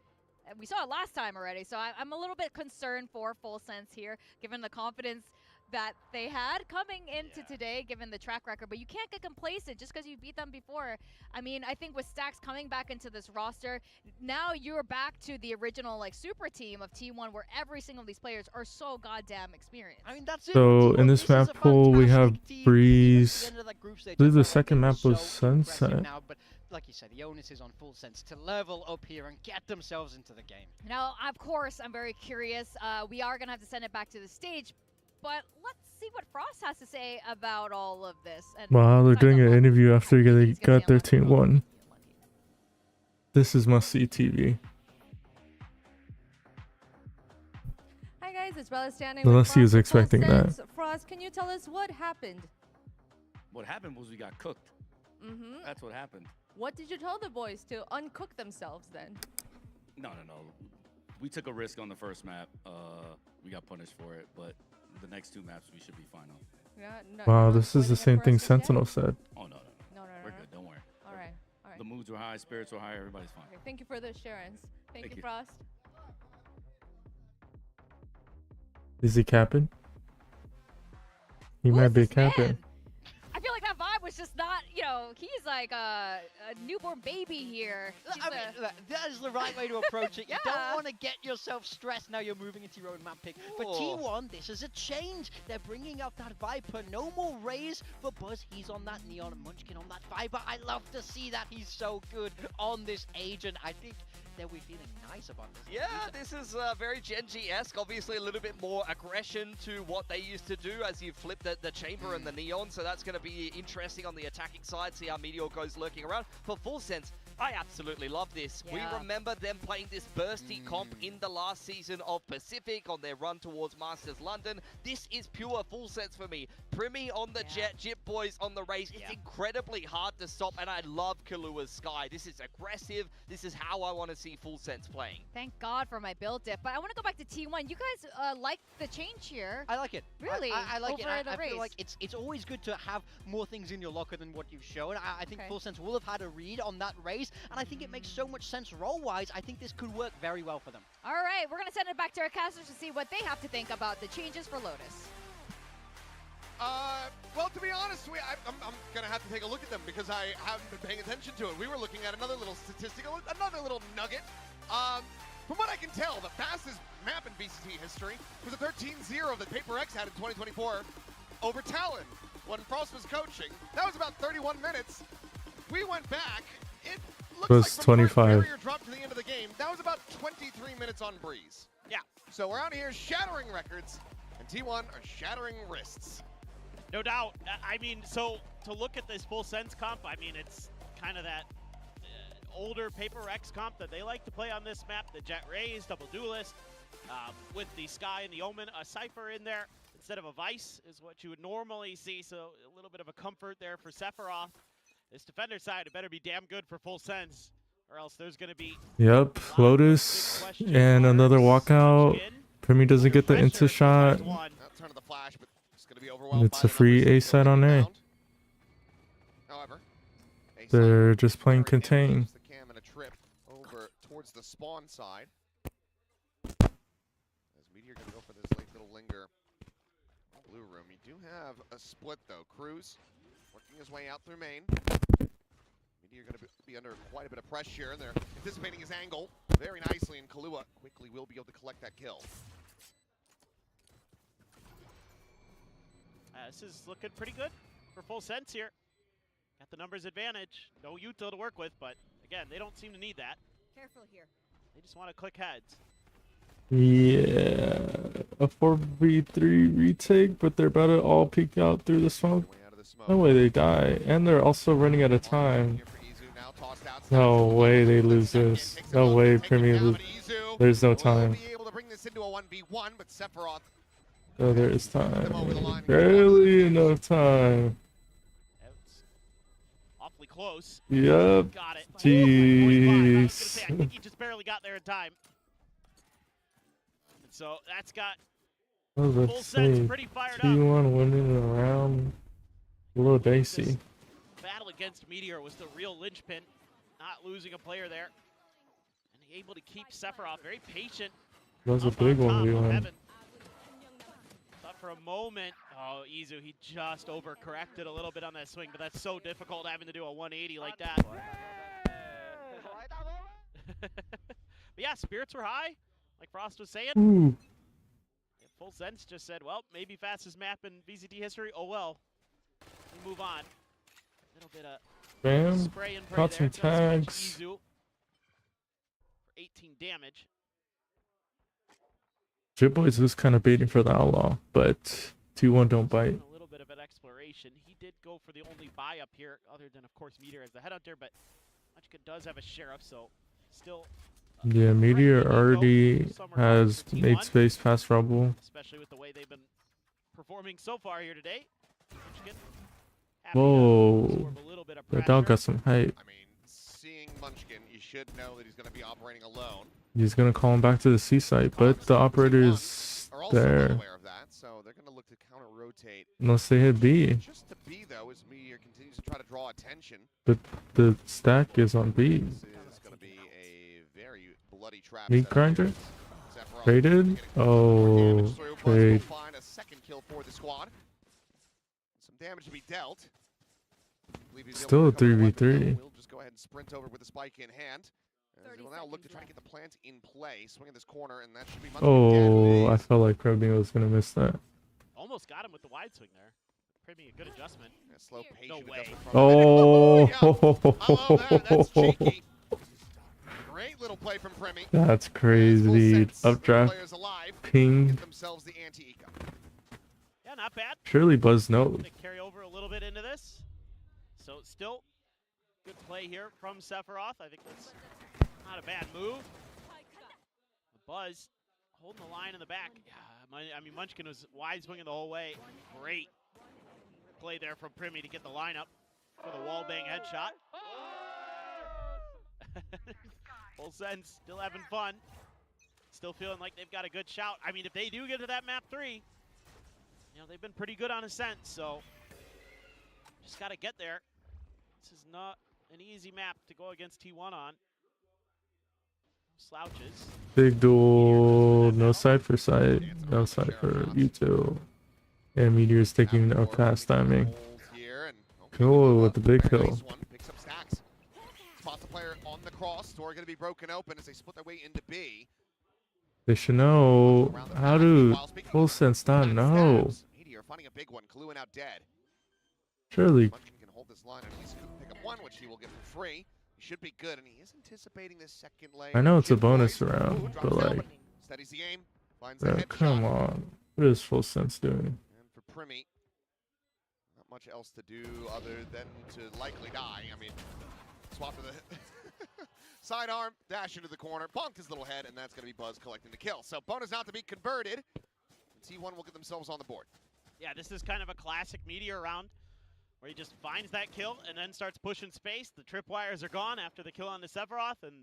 S6: We saw it last time already, so I'm a little bit concerned for Full Sense here, given the confidence that they had coming into today, given the track record. But you can't get complacent just because you beat them before. I mean, I think with Stacks coming back into this roster, now you're back to the original like super team of T1, where every single of these players are so goddamn experienced.
S7: I mean, that's it.
S1: So
S7: T1,
S1: in this
S7: is a
S1: map pool, we have
S7: fantastic team.
S1: Breeze.
S7: At the end of that group stage,
S1: I believe
S7: I
S1: the
S7: felt like
S1: second
S7: they were
S1: map was
S7: so impressive
S1: Sunset.
S7: now, but like you said, the onus is on Full Sense to level up here and get themselves into the game.
S6: Now, of course, I'm very curious. We are going to have to send it back to the stage, but let's see what Frost has to say about all of this. And
S1: Wow, they're
S6: besides
S1: doing an
S6: unlucky,
S1: interview after
S6: I think
S1: they
S6: he's gonna
S1: got
S6: be
S1: their
S6: unlucky.
S1: team 1. This is must-see TV.
S4: Hi guys, it's Bella standing
S1: Unless
S4: with
S1: he was
S4: Frost with
S1: expecting
S4: Full
S1: that.
S4: Sense. Frost, can you tell us what happened?
S9: What happened was we got cooked.
S4: Mm-hmm.
S9: That's what happened.
S4: What did you tell the boys to uncook themselves then?
S9: No. We took a risk on the first map. We got punished for it, but the next 2 maps we should be fine on.
S4: Yeah, no,
S1: Wow,
S4: you're not
S1: this is the
S4: spoiling it
S1: same
S4: for
S1: thing
S4: us just yet?
S1: Sentinel said.
S9: Oh, no.
S4: No.
S9: We're good. Don't worry.
S4: All right.
S9: The moods were high, spirits were high, everybody's fine.
S4: Okay, thank you for the assurance. Thank
S9: Thank
S4: you,
S9: you.
S4: Frost.
S1: Is he capping? He
S6: Who
S1: might
S6: is
S1: be
S6: this man?
S1: capping.
S6: I feel like that vibe was just not, you know, he's like a newborn baby here. He's
S7: I mean, look, that is the right way to approach it. You
S6: Yeah.
S7: don't want to get yourself stressed now you're moving into your own map pick. But
S8: Oh.
S7: T1, this is a change. They're bringing out that Viper. No more Raze for Buzz. He's on that Neon and Munchkin on that Viper. I love to see that. He's so good on this agent. I think they'll be feeling nice about this.
S8: Yeah, this is very Gen G-esque. Obviously, a little bit more aggression to what they used to do as you flip the chamber and the neon. So that's going to be interesting on the attacking side. See how Meteor goes lurking around. For Full Sense, I absolutely love this.
S6: Yeah.
S8: We remember them playing this bursty comp in the last season of Pacific on their run towards Masters London. This is pure Full Sense for me. PRIMMIE on the jet, Jip Boys on the race. It's incredibly hard to stop, and I love Kalua's Sky. This is aggressive. This is how I want to see Full Sense playing.
S6: Thank God for my build diff. But I want to go back to T1. You guys like the change here.
S7: I like it.
S6: Really?
S7: I like
S6: Over
S7: it.
S6: the
S7: I
S6: race.
S7: feel like it's always good to have more things in your locker than what you've shown. I think
S6: Okay.
S7: Full Sense will have had a read on that race, and I think it makes so much sense role-wise. I think this could work very well for them.
S6: All right, we're going to send it back to our casters to see what they have to think about the changes for Lotus.
S2: Well, to be honest, I'm going to have to take a look at them because I haven't been paying attention to it. We were looking at another little statistical, another little nugget. From what I can tell, the fastest map in VCT history was a 13-0 that Paper X had in 2024 over Talon when Frost was coaching. That was about 31 minutes. We went back. It looks
S1: Was
S2: like from the
S1: 25.
S2: barrier drop to the end of the game, that was about 23 minutes on Breeze.
S3: Yeah.
S2: So we're out here shattering records, and T1 are shattering wrists.
S3: No doubt. I mean, so to look at this Full Sense comp, I mean, it's kind of that older Paper X comp that they like to play on this map. The Jet Rays, Double Duelist, with the Sky and the Omen, a Cypher in there instead of a Vice is what you would normally see. So a little bit of a comfort there for Sephiroth. This defender side, it better be damn good for Full Sense, or else there's going to be
S1: Yep, Lotus and another walkout. PRIMMIE doesn't get the into shot.
S2: Not turn of the flash, but it's going to be
S1: And
S2: overwhelmed
S1: it's
S2: by
S1: a
S2: the
S1: free
S2: numbers.
S1: A side on A.
S2: However, A
S1: They're
S2: side
S1: just playing
S2: very empty.
S1: contain.
S2: Use the cam and a trip over towards the spawn side. As Meteor going to go for this late little linger. Blue room. You do have a split though. Cruz working his way out through main. Meteor going to be under quite a bit of pressure, and they're anticipating his angle very nicely, and Kalua quickly will be able to collect that kill.
S3: This is looking pretty good for Full Sense here. Got the numbers advantage. No Yuto to work with, but again, they don't seem to need that.
S6: Careful here.
S3: They just want to click heads.
S1: Yeah, a 4v3 retake, but they're about to all peek out through the smoke.
S2: Way out of the smoke.
S1: No way they die, and they're also running out of time.
S2: Here for Izu, now tossed outside.
S1: No way they lose this.
S2: Takes
S1: No
S2: him
S1: way
S2: out, take him
S1: PRIMMIE
S2: down,
S1: lose.
S2: but Izu
S1: There's no
S2: will
S1: time.
S2: be able to bring this into a 1v1, but Sephiroth
S1: Oh, there is time. Barely enough time.
S3: Outs. Awfully close.
S1: Yep.
S3: Got it. 45. I was gonna
S1: Jeez.
S3: say, I think he just barely got there in time. And so that's got
S1: I was about
S3: Full
S1: to
S3: Sense
S1: say,
S3: pretty fired up.
S1: T1 winning around a little dicey.
S3: This battle against Meteor was the real linchpin. Not losing a player there. And able to keep Sephiroth very patient.
S1: That was a
S3: up on
S1: big
S3: top
S1: one we
S3: of
S1: won.
S3: Heaven. Thought for a moment, oh, Izu, he just overcorrected a little bit on that swing, but that's so difficult having to do a 180 like that. But yeah, spirits were high, like Frost was saying.
S1: Ooh.
S3: And Full Sense just said, well, maybe fastest map in VCT history. Oh well, we move on. A little bit of
S1: Bam.
S3: spray and pray
S1: Caught
S3: there.
S1: some
S3: Does catch
S1: tags.
S3: Izu for 18 damage.
S1: Jit Boys was kind of baiting for the outlaw, but T1 don't bite.
S3: A little bit of an exploration. He did go for the only buy up here, other than of course Meteor as the headhunter, but Munchkin does have a sheriff, so still.
S1: Yeah, Meteor
S3: threatening
S1: already
S3: though. Some are
S1: has
S3: for
S1: made
S3: T1,
S1: space past Rubble.
S3: especially with the way they've been performing so far here today. Munchkin happy to
S1: Whoa.
S3: absorb a little bit of
S1: That dog
S3: pressure.
S1: got some height.
S2: I mean, seeing Munchkin, you should know that he's going to be operating alone.
S1: He's gonna call him back to the C site, but the operator is
S2: Are also well
S1: there.
S2: aware of that, so they're going to look to counter-rotate.
S1: Unless they hit B.
S2: Just to B, though, as Meteor continues to try to draw attention.
S1: But the stack is on B.
S2: This is going to be a very bloody trap.
S1: Meat
S2: set up
S1: grinder?
S2: here. Sephiroth
S1: Traded?
S2: getting
S1: Oh,
S2: damage through, but will
S1: trade.
S2: find a second kill for the squad. Some damage to be dealt. Believe he's able
S1: Still
S2: to recover the weapon,
S1: 3v3.
S2: though. We'll just go ahead and sprint over with the spike in hand. As they will now look to try to get the plant in play. Swing in this corner, and that should be Munchkin
S1: Oh,
S2: dead.
S1: I felt like PRIMMIE was gonna miss that.
S3: Almost got him with the wide swing there. Pretty a good adjustment.
S2: Yeah, slow, patient
S3: No way.
S2: adjustment from
S1: Oh,
S2: yeah. I love that. That's cheeky. Great little play from PRIMMIE.
S1: That's crazy. Updraft.
S2: Players alive.
S1: Ping.
S2: Get themselves the anti-eco.
S3: Yeah, not bad.
S1: Surely Buzz knows.
S3: They carry over a little bit into this. So still good play here from Sephiroth. I think that's not a bad move. Buzz holding the line in the back. I mean, Munchkin was wide swinging the whole way. Great play there from PRIMMIE to get the lineup for the wall bang headshot. Full sense, still having fun. Still feeling like they've got a good shout. I mean, if they do get to that map 3, you know, they've been pretty good on Ascent, so just got to get there. This is not an easy map to go against T1 on. Slouches.
S1: Big duel. No side for side. No side for util. And Meteor's taking a fast timing. Cool with the big kill.
S2: Picks up stacks. Spots the player on the cross. Door going to be broken open as they split their way into B.
S1: They should know how to full sense not know.
S2: METEOR finding a big one. Cluing out dead.
S1: Surely.
S2: Munchkin can hold this line and at least pick up one, which he will get for free. He should be good, and he is anticipating this second lane.
S1: I know it's a bonus round, but like,
S2: steadies the aim, finds the headshot.
S1: come on. What is full sense doing?
S2: And for PRIMMIE, not much else to do other than to likely die. I mean, swap to the sidearm, dash into the corner, bonked his little head, and that's going to be Buzz collecting the kill. So bonus not to be converted. And T1 will get themselves on the board.
S3: Yeah, this is kind of a classic METEOR round where he just finds that kill and then starts pushing space. The tripwires are gone after the kill on the Sephiroth, and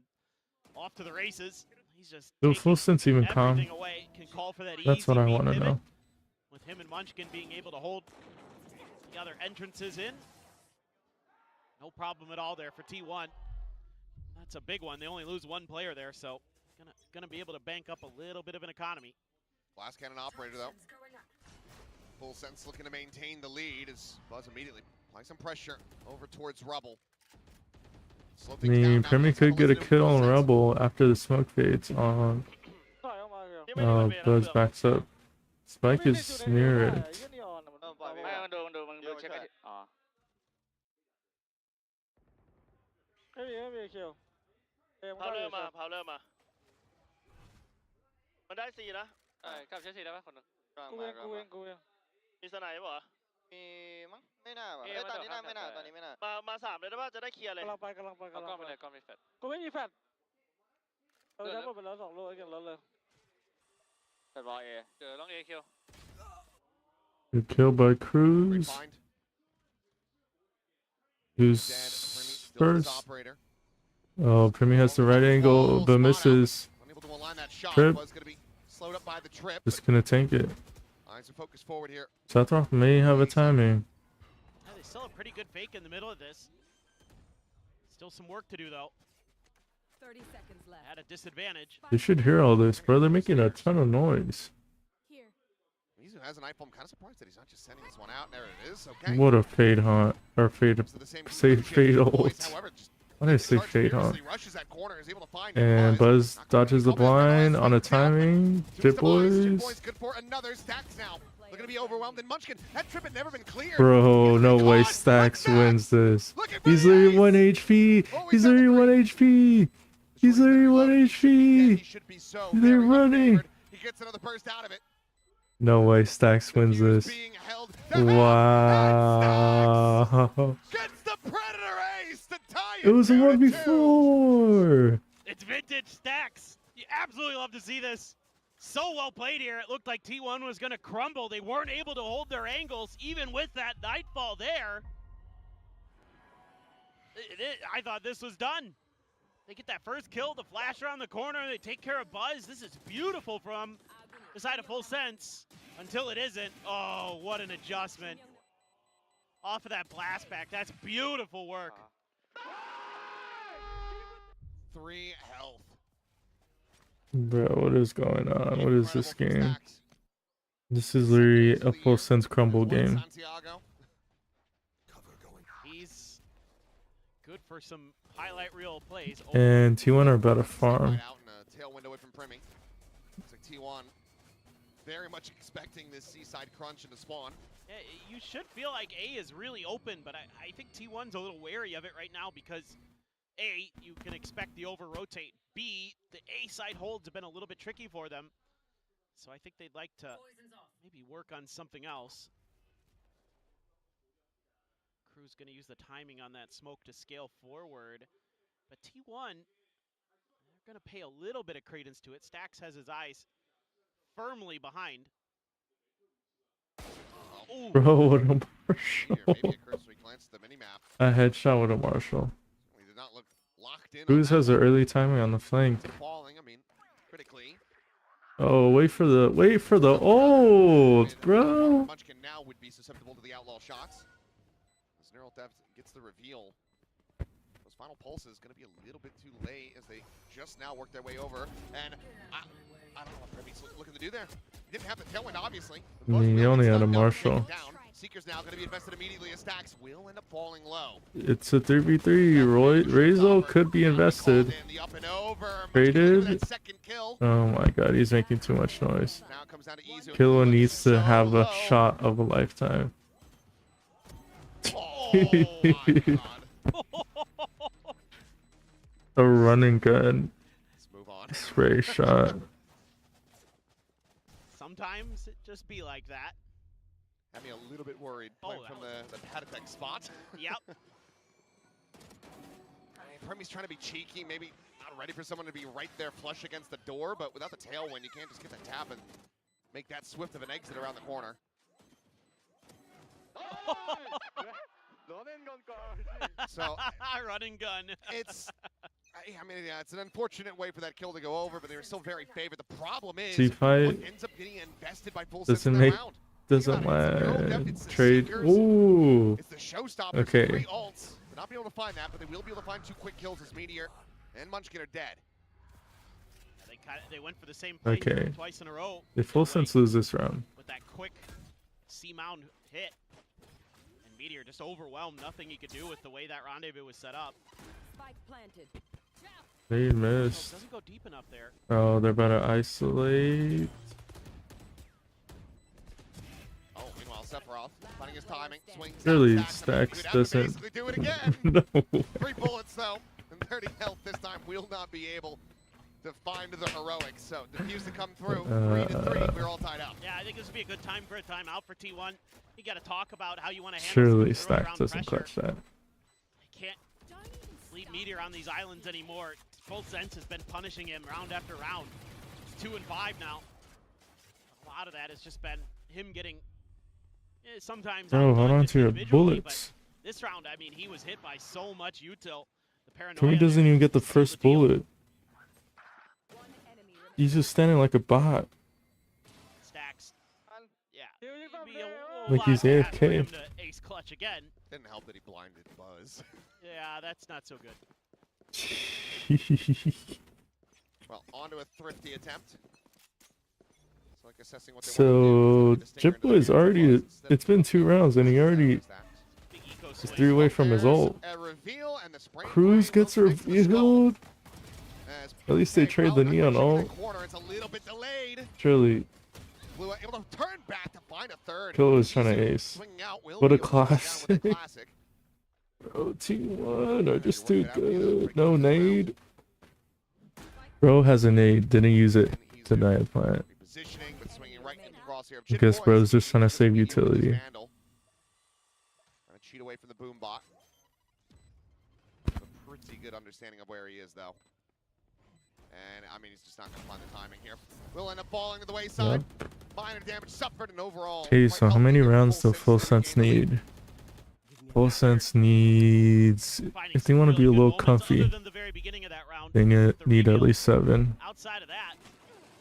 S3: off to the races. He's just
S1: Do full sense even calm?
S3: everything away. Can call for that
S1: That's
S3: easy
S1: what I
S3: beat
S1: want to
S3: pivot,
S1: know.
S3: with him and Munchkin being able to hold the other entrances in. No problem at all there for T1. That's a big one. They only lose one player there, so gonna be able to bank up a little bit of an economy.
S2: Blast cannon operator, though. Full sense looking to maintain the lead as Buzz immediately applies some pressure over towards Rubble.
S1: I mean, PRIMMIE could get a kill on Rebel after the smoke fades on. Buzz backs up. Spike is near it. Good kill by Cruz. Who's first? Oh, PRIMMIE has the right angle, but misses. Trip. Just gonna tank it.
S2: Eyes are focused forward here.
S1: Sephiroth may have a timing.
S3: Yeah, they still have a pretty good fake in the middle of this. Still some work to do, though.
S4: 30 seconds left.
S3: At a disadvantage.
S1: They should hear all this, bro. They're making a ton of noise.
S4: Here.
S2: Mizu has an iPhone. I'm kind of surprised that he's not just sending this one out. There it is. Okay.
S1: What a fade hunt. Or fade. Say fade ult.
S2: However, just
S1: Why did I say fade hunt?
S2: rushes that corner, is able to find
S1: And Buzz dodges the blind on a timing. Jit boys.
S2: Good for another. Stacks now. They're going to be overwhelmed. And Munchkin, that trip had never been cleared.
S1: Bro, no way Stacks wins this. He's literally 1 HP. He's literally 1 HP. He's literally 1 HP. They're running.
S2: He gets another burst out of it.
S1: No way Stacks wins this. Wow.
S2: Gets the Predator ace to tie
S1: It was a 1v4.
S3: It's vintage Stacks. You absolutely love to see this. So well played here. It looked like T1 was going to crumble. They weren't able to hold their angles, even with that Nightfall there. I thought this was done. They get that first kill, the flash around the corner, they take care of Buzz. This is beautiful from the side of Full Sense until it isn't. Oh, what an adjustment. Off of that blast back. That's beautiful work.
S2: 3 health.
S1: Bro, what is going on? What is this game? This is literally a Full Sense crumble game.
S3: He's good for some highlight reel plays.
S1: And T1 are about to farm.
S2: Tail window away from PRIMMIE. Looks like T1 very much expecting this seaside crunch into spawn.
S3: Yeah, you should feel like A is really open, but I think T1's a little wary of it right now because A, you can expect the over-rotate. B, the A side holds have been a little bit tricky for them. So I think they'd like to maybe work on something else. Crew's going to use the timing on that smoke to scale forward. But T1, they're going to pay a little bit of credence to it. Stax has his eyes firmly behind. Ooh.
S1: Bro, what a Marshall.
S2: Maybe a cursory glance at the minimap.
S1: A headshot with a Marshall.
S2: We did not look locked in.
S1: Cruz has the early timing on the flank.
S2: Falling, I mean, critically.
S1: Oh, wait for the ult, bro.
S2: Munchkin now would be susceptible to the outlaw shots. As Neural Depth gets the reveal. Those final pulses going to be a little bit too late as they just now work their way over. And I don't know what Primmie's looking to do there. He didn't have the tailwind, obviously.
S1: He only had a Marshall.
S2: Seeker's now going to be invested immediately as Stax will end up falling low.
S1: It's a 3v3. Razo could be invested. Traded. Oh my god, he's making too much noise. Killua needs to have a shot of a lifetime. A running gun. Spray shot.
S3: Sometimes it just be like that.
S2: Had me a little bit worried playing from the Patatech spot.
S3: Yep.
S2: Primmie's trying to be cheeky, maybe not ready for someone to be right there flush against the door, but without the tailwind, you can't just get that tap and make that swift of an exit around the corner. So
S3: running gun.
S2: It's, I mean, yeah, it's an unfortunate way for that kill to go over, but they were still very favored. The problem is,
S1: C5
S2: what ends up getting invested by full
S1: doesn't make trade. Ooh.
S2: It's the showstopper.
S1: Okay.
S2: 3 ults. They're not be able to find that, but they will be able to find 2 quick kills as METEOR and Munchkin are dead.
S3: They went for the same play
S1: Okay.
S3: twice in a row.
S1: If Full Sense lose this round.
S3: With that quick C-mount hit. And METEOR just overwhelmed. Nothing he could do with the way that rendezvous was set up.
S10: Spike planted.
S1: They missed.
S3: Doesn't go deep enough there.
S1: Oh, they're about to isolate.
S2: Oh, meanwhile, Sephiroth finding his timing, swings.
S1: Really,
S2: Stax
S1: doesn't.
S2: do it again.
S1: No.
S2: 3 bullets though, and 30 health this time. Will not be able to find the heroics. So Diffuse to come through. 3-3. We're all tied up.
S3: Yeah, I think this would be a good time for a timeout for T1. You got to talk about how you want to handle
S1: Surely
S3: some early
S1: Stax
S3: round
S1: doesn't
S3: pressure.
S1: clutch that.
S3: I can't leave METEOR on these islands anymore. Full Sense has been punishing him round after round. It's 2 and 5 now. A lot of that has just been him getting sometimes.
S1: Bro, hold on to your bullets.
S3: But this round, I mean, he was hit by so much util. The paranoia.
S1: Primmie doesn't even get the first bullet. He's just standing like a bot.
S3: Stax. Yeah.
S1: Like he's AFK.
S3: For him to ace clutch again.
S2: Didn't help that he blinded Buzz.
S3: Yeah, that's not so good.
S2: Well, onto a thrifty attempt. So, like assessing what they
S1: So Jippo is already. It's been 2 rounds and he already is 3 away from his ult. Cruz gets revealed. At least they trade the Neon ult. Surely. Killua is trying to ace. What a classic. Bro, T1 are just too good. No nade. Bro has a nade, didn't use it to dive plant. I guess bro's just trying to save utility.
S2: Trying to cheat away from the boom bot. A pretty good understanding of where he is, though. And I mean, he's just not going to find the timing here. We'll end up falling to the wayside.
S1: Yep.
S2: Minor damage suffered, and overall.
S1: Okay, so how many rounds does Full Sense need? Full Sense needs, if they want to be a little comfy, they need at least 7.
S3: Outside of that,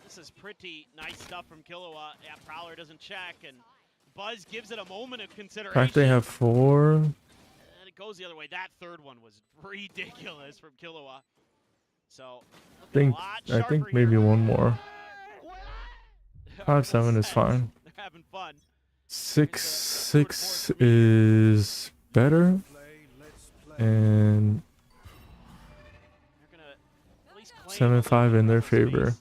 S3: this is pretty nice stuff from Killua. Yeah, Prowler doesn't check, and Buzz gives it a moment of consideration.
S1: In fact, they have 4.
S3: And it goes the other way. That third one was ridiculous from Killua. So,
S1: I think maybe 1 more. 5-7 is fine.
S3: They're having fun.
S1: 6-6 is better, and 7-5 in their favor.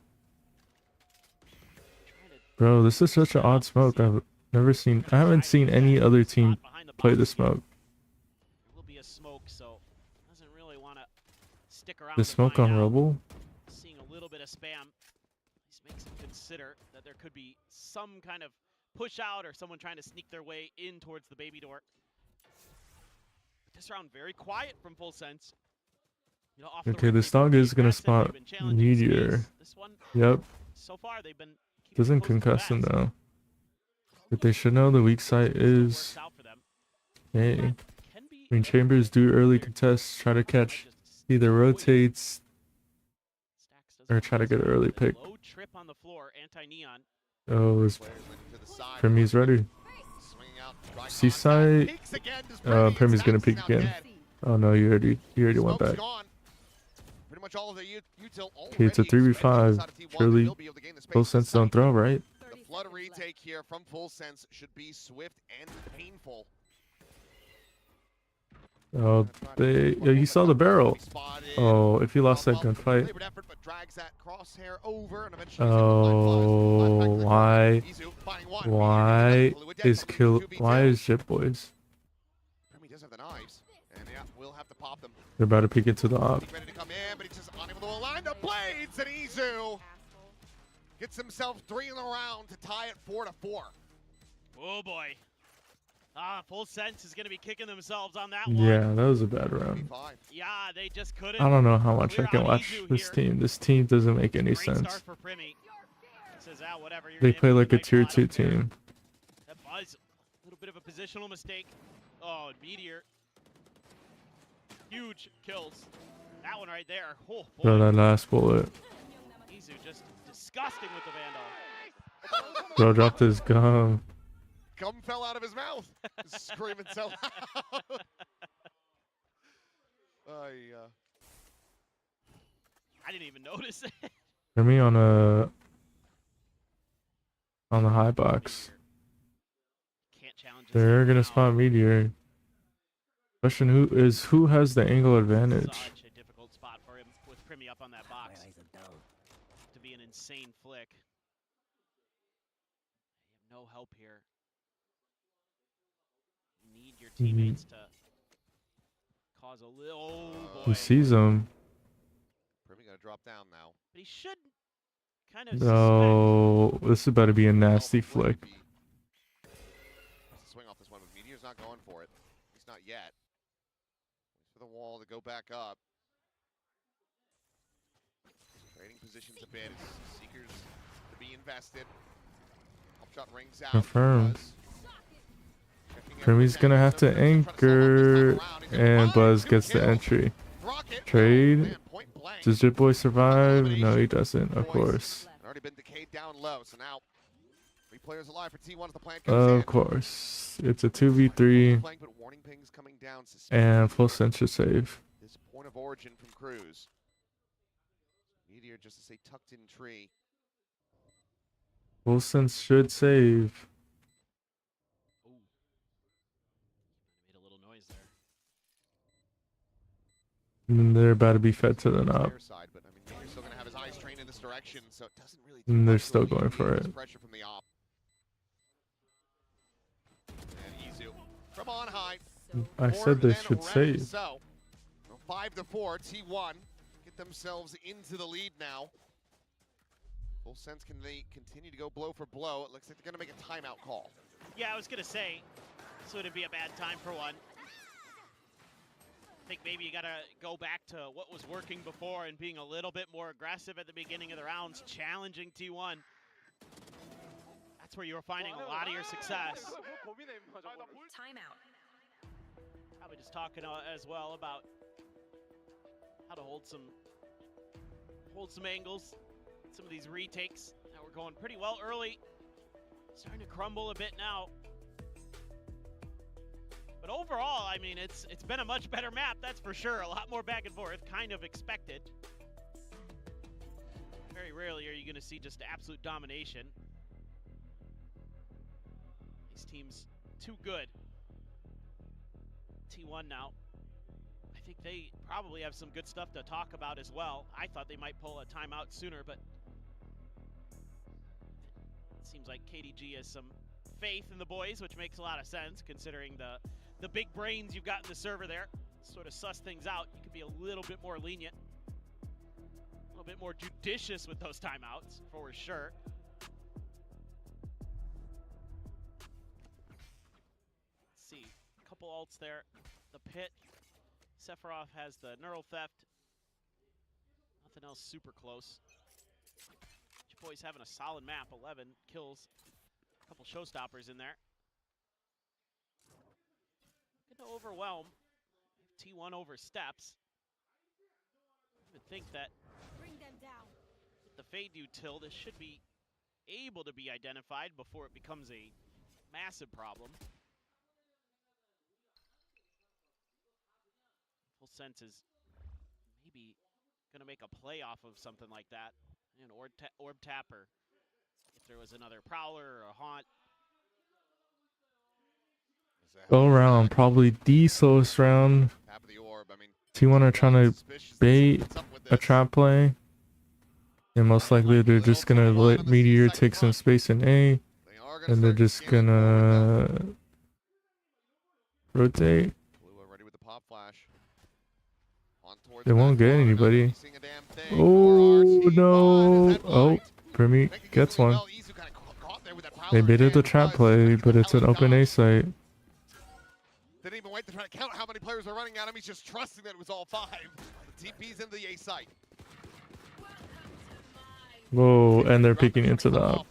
S1: Bro, this is such an odd smoke. I've never seen. I haven't seen any other team play the smoke.
S3: It will be a smoke, so doesn't really want to stick around.
S1: The
S3: to
S1: smoke
S3: find
S1: on
S3: out.
S1: Rubble.
S3: Seeing a little bit of spam. This makes him consider that there could be some kind of push out or someone trying to sneak their way in towards the baby door. But this round very quiet from Full Sense. You know, off
S1: Okay,
S3: rip,
S1: this
S3: they've been
S1: dog
S3: pretty
S1: is gonna
S3: aggressive,
S1: spot
S3: they've been challenging
S1: Meteor.
S3: space. This one,
S1: Yep.
S3: so far they've been keeping
S1: Doesn't
S3: close to the
S1: concuss him
S3: vest.
S1: though. But they should know the weak side
S3: Still
S1: is
S3: works out for them.
S1: A.
S3: Can be
S1: When Chambers do early contests, try to catch either rotates
S3: Stacks doesn't
S1: or try to get an early pick.
S3: low trip on the floor, anti-neon.
S1: Oh, his
S2: Players leaning to the side.
S1: Primmie's ready.
S2: Swinging out, dry
S1: Seaside.
S2: contact, peeks again, does
S1: Primmie's gonna
S2: Stacks
S1: peek
S2: now
S1: again.
S2: dead.
S1: Oh no, you already went
S2: Smoke's
S1: back.
S2: gone. Pretty much all of their util
S1: Okay, it's a
S2: already
S1: 3v5.
S2: expended inside of T1.
S1: Surely
S2: They'll be able to gain the space
S1: Full
S2: this
S1: Sense
S2: time.
S1: don't throw, right?
S2: The flood retake here from Full Sense should be swift and painful.
S1: Oh, he saw the barrel. Oh, if he lost that gunfight.
S2: Labored effort, but drags that crosshair over and eventually
S1: Oh, why? Why is Jip Boys?
S2: Primmie does have the knives, and yeah, we'll have to pop them.
S1: They're about to peek into the op.
S2: He's ready to come in, but he's just unable to align the blades, and Izu gets himself 3 in the round to tie it 4-4.
S3: Oh boy. Full Sense is going to be kicking themselves on that one.
S1: Yeah, that was a bad round.
S3: Yeah, they just couldn't.
S1: I don't know how much I
S3: clear
S1: can
S3: out
S1: watch
S3: Izu
S1: this
S3: here.
S1: team. This team doesn't make any
S3: Great start
S1: sense.
S3: for Primmie. Says, whatever, you're
S1: They
S3: gonna
S1: play
S3: have
S1: like a
S3: nice
S1: tier
S3: bottom
S1: 2
S3: there.
S1: team.
S3: That Buzz, a little bit of a positional mistake. Oh, Meteor. Huge kills. That one right there. Oh, boy.
S1: Bro, that last bullet.
S3: Izu just disgusting with the Vandal.
S1: Bro dropped his gum.
S2: Gum fell out of his mouth. Screaming so loud.
S3: I didn't even notice it.
S1: Hear me on the high box.
S3: Can't challenge us
S1: They're gonna
S3: now.
S1: spot Meteor. Question who has the angle advantage?
S3: Such a difficult spot for him with Primmie up on that box. To be an insane flick. You have no help here. You need your teammates to cause a little. Oh boy.
S1: He sees him.
S2: Primmie gonna drop down now.
S3: But he should kind of.
S1: No, this is about to be a nasty flick.
S2: Swing off this one, but Meteor's not going for it. He's not yet. Waits for the wall to go back up. Trading positions a bit. Seekers to be invested. Up shot rings out.
S1: Confirmed.
S2: Checking
S1: Primmie's
S2: every
S1: gonna have to
S2: angle, trying to sell up this
S1: anchor,
S2: time around. He's gonna
S1: and
S2: find
S1: Buzz
S2: 2
S1: gets the
S2: kills.
S1: entry.
S2: Rocket.
S1: Trade.
S2: Man, point blank.
S1: Does Jip Boy survive? No, he doesn't, of course.
S2: Already been decayed down low, so now 3 players alive for T1 as the plan comes in.
S1: Of course. It's a 2v3,
S2: Flank, but warning pings coming down.
S1: and Full Sense should save.
S2: This point of origin from Cruz. Meteor just to say tucked in tree.
S1: Full Sense should save.
S3: Ooh. Made a little noise there.
S1: And they're about to be fed to the knob.
S2: Fair side, but I mean, Meteor's still gonna have his eyes trained in this direction, so it doesn't really.
S1: And they're
S2: much to
S1: still
S2: alleviate
S1: going for
S2: this
S1: it.
S2: Pressure from the op. And Izu from on high.
S1: I said they should save.
S2: So 5-4, T1 get themselves into the lead now. Full Sense, can they continue to go blow for blow? It looks like they're gonna make a timeout call.
S3: Yeah, I was gonna say, this wouldn't be a bad time for one. I think maybe you gotta go back to what was working before and being a little bit more aggressive at the beginning of the rounds, challenging T1. That's where you were finding a lot of your success.
S10: Timeout.
S3: Probably just talking as well about how to hold some angles, some of these retakes. Now we're going pretty well early, starting to crumble a bit now. But overall, I mean, it's been a much better map, that's for sure. A lot more back and forth, kind of expected. Very rarely are you going to see just absolute domination. These teams too good. T1 now. I think they probably have some good stuff to talk about as well. I thought they might pull a timeout sooner, but it seems like KDG has some faith in the boys, which makes a lot of sense considering the big brains you've got in the server there. Sort of suss things out. You could be a little bit more lenient. little bit more judicious with those timeouts, for sure. Let's see, a couple ults there. The pit. Sephiroth has the neural theft. Nothing else super close. Boys having a solid map, 11 kills. A couple showstoppers in there. Gonna overwhelm. T1 oversteps. I would think that
S6: Bring them down.
S3: with the Fade util, this should be able to be identified before it becomes a massive problem. Full Sense is maybe gonna make a play off of something like that. An orb tapper. If there was another prowler or a haunt.
S1: Go round, probably the slowest round.
S2: Tap of the orb. I mean,
S1: T1 are trying to
S2: suspicious that
S1: bait
S2: something's up with
S1: a
S2: this.
S1: trap play. And most likely they're just gonna let METEOR take some space in A.
S2: They are gonna
S1: And they're
S2: start
S1: just
S2: scaling forward, though.
S1: gonna rotate.
S2: Blue ready with the pop flash. On towards
S1: They won't
S2: back
S1: get
S2: corner,
S1: anybody.
S2: not seeing a damn thing.
S1: Oh
S2: RRT
S1: no!
S2: Buzz, is that
S1: Oh,
S2: blind?
S1: PRIMMIE
S2: Making it
S1: gets
S2: really
S1: one.
S2: well. Izu kinda caught there with that
S1: They
S2: prowler in
S1: baited the
S2: hand.
S1: trap
S2: Buzz,
S1: play,
S2: what
S1: but
S2: the
S1: it's
S2: hell
S1: an
S2: is
S1: open
S2: done?
S1: A site.
S2: Didn't even wait to try to count how many players are running at him. He's just trusting that it was all 5. The TP's into the A site.
S1: Whoa, and they're
S2: Drop
S1: peeking
S2: is
S1: into
S2: gonna
S1: the
S2: come
S1: up.
S2: off.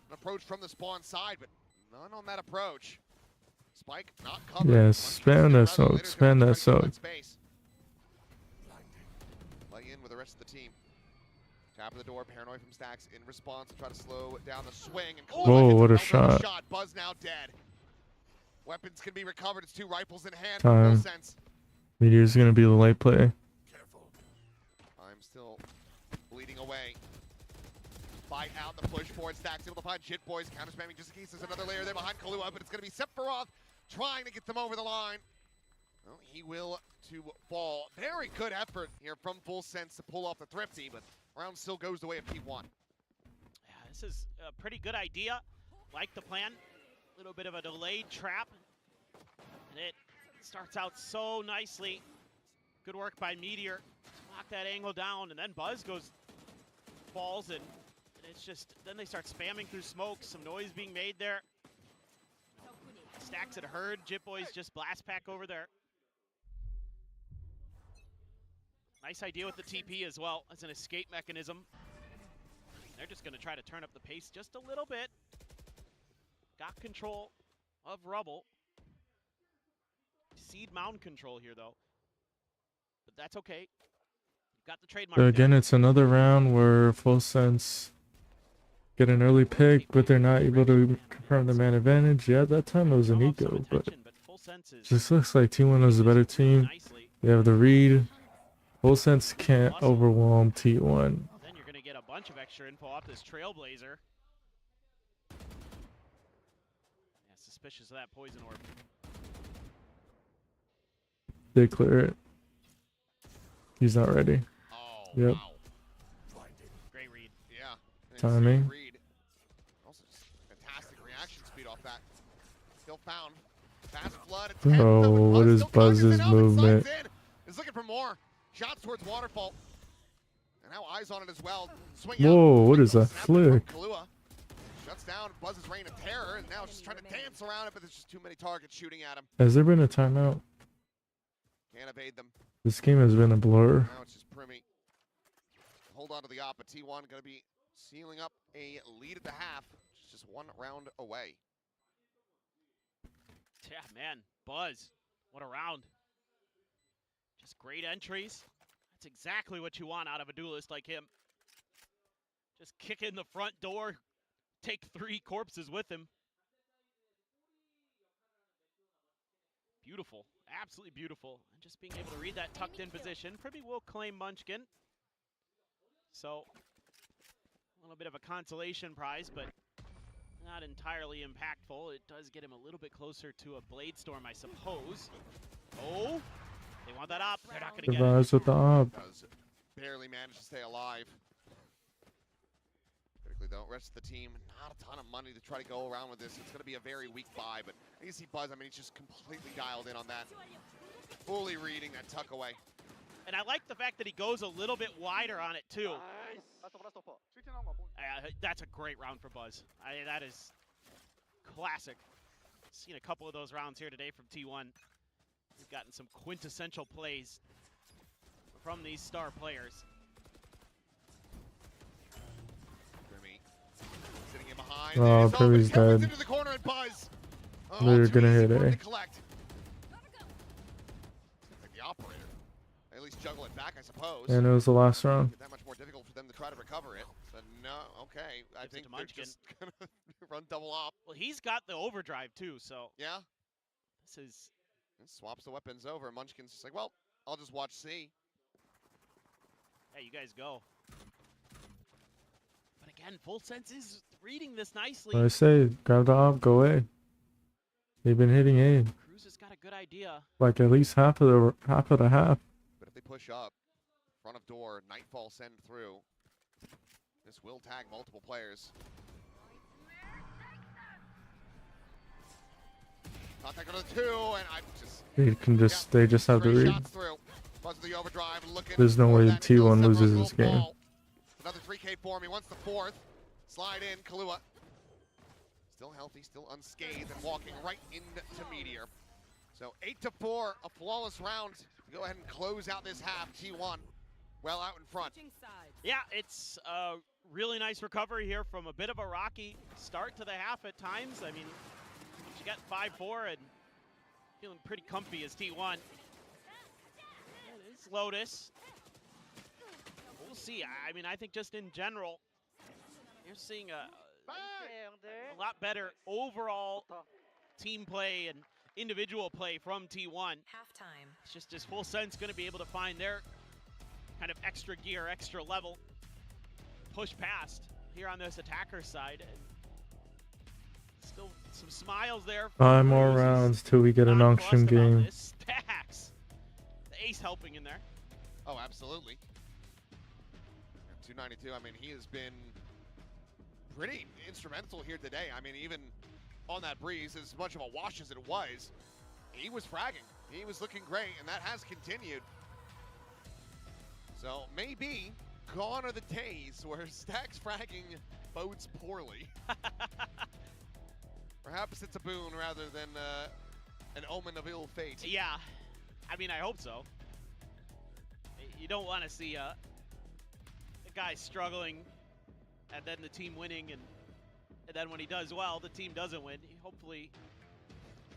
S2: An approach from the spawn side, but none on that approach. Spike not covered.
S1: Yes, spam that soak, spam that soak.
S2: Play in with the rest of the team. Tap of the door, paranoid from Stacks in response to try to slow down the swing. And
S1: Whoa,
S2: hits
S1: what a
S2: him. Another
S1: shot.
S2: Buzz now dead. Weapons can be recovered. It's 2 rifles in hand.
S1: Time.
S2: Full Sense.
S1: METEOR's gonna be the late play.
S2: I'm still bleeding away. Fight out the push forward. Stacks able to find Jit Boys. Counter spamming just in case there's another layer there behind Kahlua, but it's going to be Sephiroth trying to get them over the line. Well, he will to fall. Very good effort here from Full Sense to pull off the Thrifty, but round still goes the way of T1.
S3: Yeah, this is a pretty good idea. Like the plan. A little bit of a delayed trap. And it starts out so nicely. Good work by METEOR. Lock that angle down, and then Buzz falls, and it's just, then they start spamming through smoke. Some noise being made there. Stacks had heard Jit Boys just blast pack over there. Nice idea with the TP as well as an escape mechanism. They're just going to try to turn up the pace just a little bit. Got control of Rubble. Seed mound control here, though. But that's okay. Got the trademark.
S1: So again, it's another round where Full Sense get an early pick, but they're not able to confirm the man advantage. Yeah, that time it was an eco, but just looks like T1 is a better team. They have the read. Full Sense can't overwhelm T1.
S3: Then you're going to get a bunch of extra info off this Trailblazer. Yeah, suspicious of that poison orb.
S1: They clear it. He's not ready.
S2: Oh,
S1: Yep.
S2: wow.
S3: Great read.
S2: Yeah.
S1: Timing.
S2: Insane read. Also just fantastic reaction speed off that. Still found. Fast flood. Attempt,
S1: Oh,
S2: though,
S1: what
S2: Buzz
S1: is
S2: still conjures
S1: Buzz's
S2: it up and
S1: movement?
S2: slides in. Is looking for more. Shots towards Waterfall. And now eyes on it as well. Swing
S1: Whoa,
S2: out.
S1: what is that
S2: Snap it from
S1: flick?
S2: Kahlua. Shuts down Buzz's reign of terror, and now just trying to dance around it, but there's just too many targets shooting at him.
S1: Has there been a timeout?
S2: Can't evade them.
S1: This game has been a blur.
S2: Now it's just PRIMMIE. Hold on to the op, but T1 going to be sealing up a lead at the half. Just 1 round away.
S3: Yeah, man. Buzz. What a round. Just great entries. That's exactly what you want out of a duelist like him. Just kick in the front door. Take 3 corpses with him. Beautiful. Absolutely beautiful. And just being able to read that tucked in position. PRIMMIE will claim Munchkin. So, a little bit of a consolation prize, but not entirely impactful. It does get him a little bit closer to a Blade Storm, I suppose. Oh, they want that up. They're not going to get it.
S1: Survives with the op.
S2: Does barely manage to stay alive. Critically, though, rest of the team, not a ton of money to try to go around with this. It's going to be a very weak buy, but you see Buzz, I mean, he's just completely dialed in on that. Fully reading that tuck away.
S3: And I like the fact that he goes a little bit wider on it, too. That's a great round for Buzz. That is classic. Seen a couple of those rounds here today from T1. We've gotten some quintessential plays from these star players.
S2: PRIMMIE sitting in behind.
S1: Oh, PRIMMIE's dead.
S2: Into the corner and Buzz.
S1: They're
S2: too
S1: gonna
S2: easy
S1: hit
S2: for him
S1: A.
S2: to collect. Like the operator. At least juggle it back, I suppose.
S1: And it was the last round.
S2: That much more difficult for them to try to recover it. But no, okay. I
S3: Gives it
S2: think
S3: to
S2: they're
S3: Munchkin.
S2: just gonna run double up.
S3: Well, he's got the overdrive too, so
S2: Yeah.
S3: this is
S2: And swaps the weapons over. Munchkin's just like, well, I'll just watch C.
S3: you guys go. But again, Full Sense is reading this nicely.
S1: I say, grab the op, go A. They've been hitting A
S3: Cruz has got a good idea.
S1: like at least half of the half.
S2: But if they push up, front of door, Nightfall send through. This will tag multiple players. Contact on the 2, and I just...
S1: They just have to
S2: Three
S1: read.
S2: shots through. Buzz with the overdrive, looking
S1: There's no
S2: for
S1: way
S2: that
S1: T1
S2: Nicholas
S1: loses
S2: Sephiroth
S1: this
S2: will
S1: game.
S2: fall. Another 3K for him. He wants the 4th. Slide in, Kahlua. Still healthy, still unscathed, and walking right into METEOR. So 8-4, a flawless round. Go ahead and close out this half. T1 well out in front.
S3: Yeah, it's a really nice recovery here from a bit of a rocky start to the half at times. I mean, you got 5-4 and feeling pretty comfy as T1. It is Lotus. We'll see. I mean, I think just in general, you're seeing a lot better overall team play and individual play from T1.
S10: Halftime.
S3: It's just is Full Sense going to be able to find their kind of extra gear, extra level, push past here on this attacker side. And still some smiles there.
S1: 5 more rounds till we get an auction game.
S3: Stacks. The ace helping in there.
S2: Oh, absolutely. 292, I mean, he has been pretty instrumental here today. I mean, even on that breeze, as much of a wash as it was, he was fragging. He was looking great, and that has continued. So maybe gone are the days where Stacks fragging bodes poorly. Perhaps it's a boon rather than an omen of ill fate.
S3: Yeah, I mean, I hope so. You don't want to see a guy struggling and then the team winning, and then when he does well, the team doesn't win. Hopefully,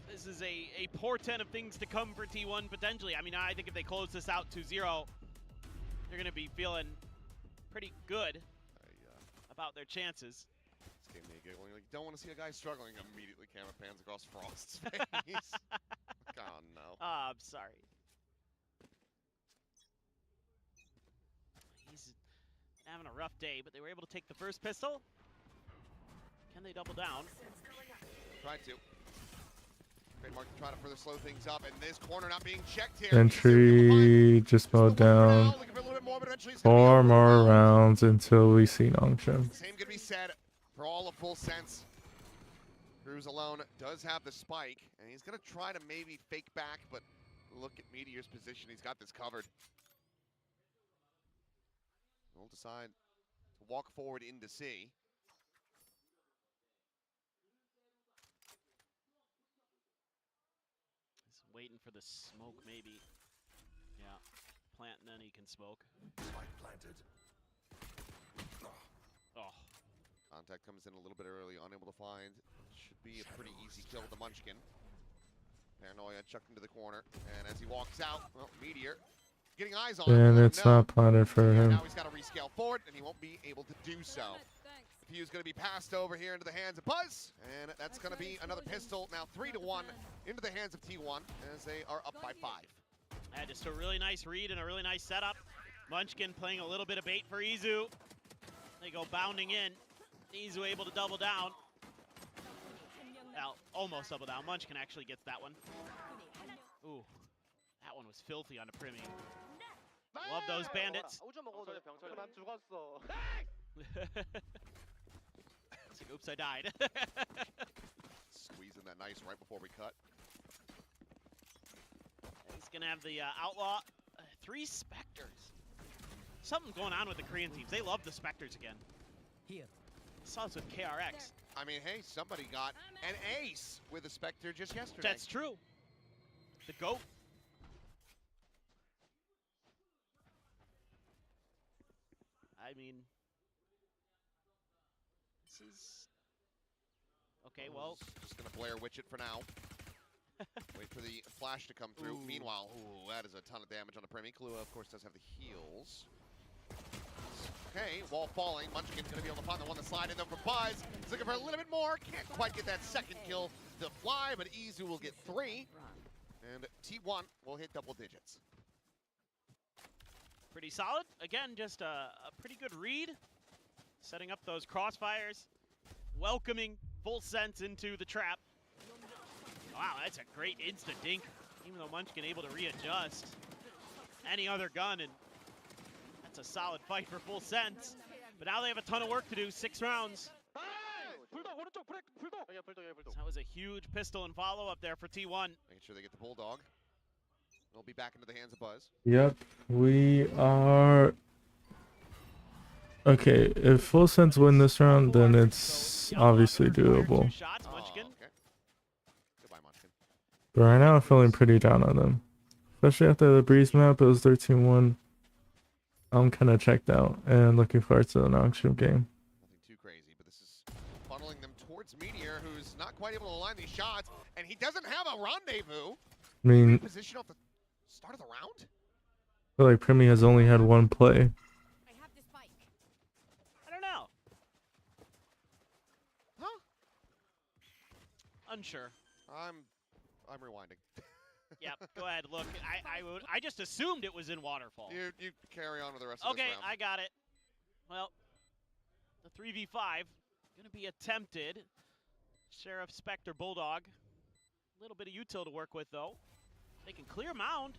S3: this is a portent of things to come for T1 potentially. I mean, I think if they close this out 2-0, they're going to be feeling pretty good about their chances.
S2: This game may get one. You don't want to see a guy struggling. Immediately, camera pans across Frost's face. God, no.
S3: Oh, I'm sorry. He's having a rough day, but they were able to take the first pistol. Can they double down?
S2: Tried to. Trademark to try to further slow things up, and this corner not being checked here.
S1: Entry just mowed down. 4 more rounds until we see an auction.
S2: Same could be said for all of Full Sense. Cruz alone does have the spike, and he's going to try to maybe fake back, but look at METEOR's position. He's got this covered. He'll decide to walk forward into C.
S3: He's waiting for the smoke, maybe. Yeah, plant and then he can smoke.
S11: Spike planted.
S3: Oh.
S2: Contact comes in a little bit early, unable to find. Should be a pretty easy kill with the Munchkin. Paranoia chucked into the corner, and as he walks out, well, METEOR getting eyes on him.
S1: And it's not planted for him.
S2: Now he's got to rescale forward, and he won't be able to do so. The fuse going to be passed over here into the hands of Buzz, and that's going to be another pistol. Now 3-1 into the hands of T1 as they are up by 5.
S3: Just a really nice read and a really nice setup. Munchkin playing a little bit of bait for Izu. They go bounding in. Izu able to double down. Well, almost double down. Munchkin actually gets that one. Ooh, that one was filthy on a PRIMMIE. Love those bandits. It's like, oops, I died.
S2: Squeezing that nice right before we cut.
S3: He's gonna have the Outlaw. 3 Spectres. something going on with the Korean teams. They love the Spectres again.
S10: Here.
S3: Saw this with KRX.
S2: I mean, hey, somebody got an ace with a Spectre just yesterday.
S3: That's true. The GOAT. I mean, this is okay. Well,
S2: just gonna Blair Witch it for now. Wait for the flash to come through.
S3: Ooh.
S2: Meanwhile, that is a ton of damage on the PRIMMIE. Kahlua, of course, does have the heals. Okay, wall falling. Munchkin's gonna be able to find the one to slide in there for Buzz. He's looking for a little bit more. Can't quite get that second kill to fly, but Izu will get 3. And T1 will hit double digits.
S3: pretty solid. Again, just a pretty good read. Setting up those crossfires. Welcoming full sense into the trap. Wow, that's a great insta-dink. Even though Munchkin able to readjust. Any other gun, and that's a solid fight for full sense. But now they have a ton of work to do. 6 rounds. So that was a huge pistol and follow-up there for T1.
S2: Making sure they get the Bulldog. It'll be back into the hands of Buzz.
S1: Yep, we are... Okay, if full sense win this round, then it's obviously doable.
S3: 2 shots, Munchkin.
S2: Okay. Goodbye, Munchkin.
S1: But right now I'm feeling pretty down on them. Especially after the Breeze map, it was 13-1. I'm kind of checked out and looking forward to the auction game.
S2: Nothing too crazy, but this is funneling them towards METEOR, who's not quite able to align these shots, and he doesn't have a rendezvous.
S1: I mean,
S2: Position off the start of the round?
S1: I feel like PRIMMIE has only had one play.
S3: I don't know.
S2: Huh?
S3: Unsure.
S2: I'm rewinding.
S3: Yep, go ahead. Look, I just assumed it was in Waterfall.
S2: You carry on with the rest of this
S3: Okay,
S2: round.
S3: I got it. Well, the 3v5 gonna be attempted. Sheriff, Spectre, Bulldog. A little bit of util to work with though. They can clear mound.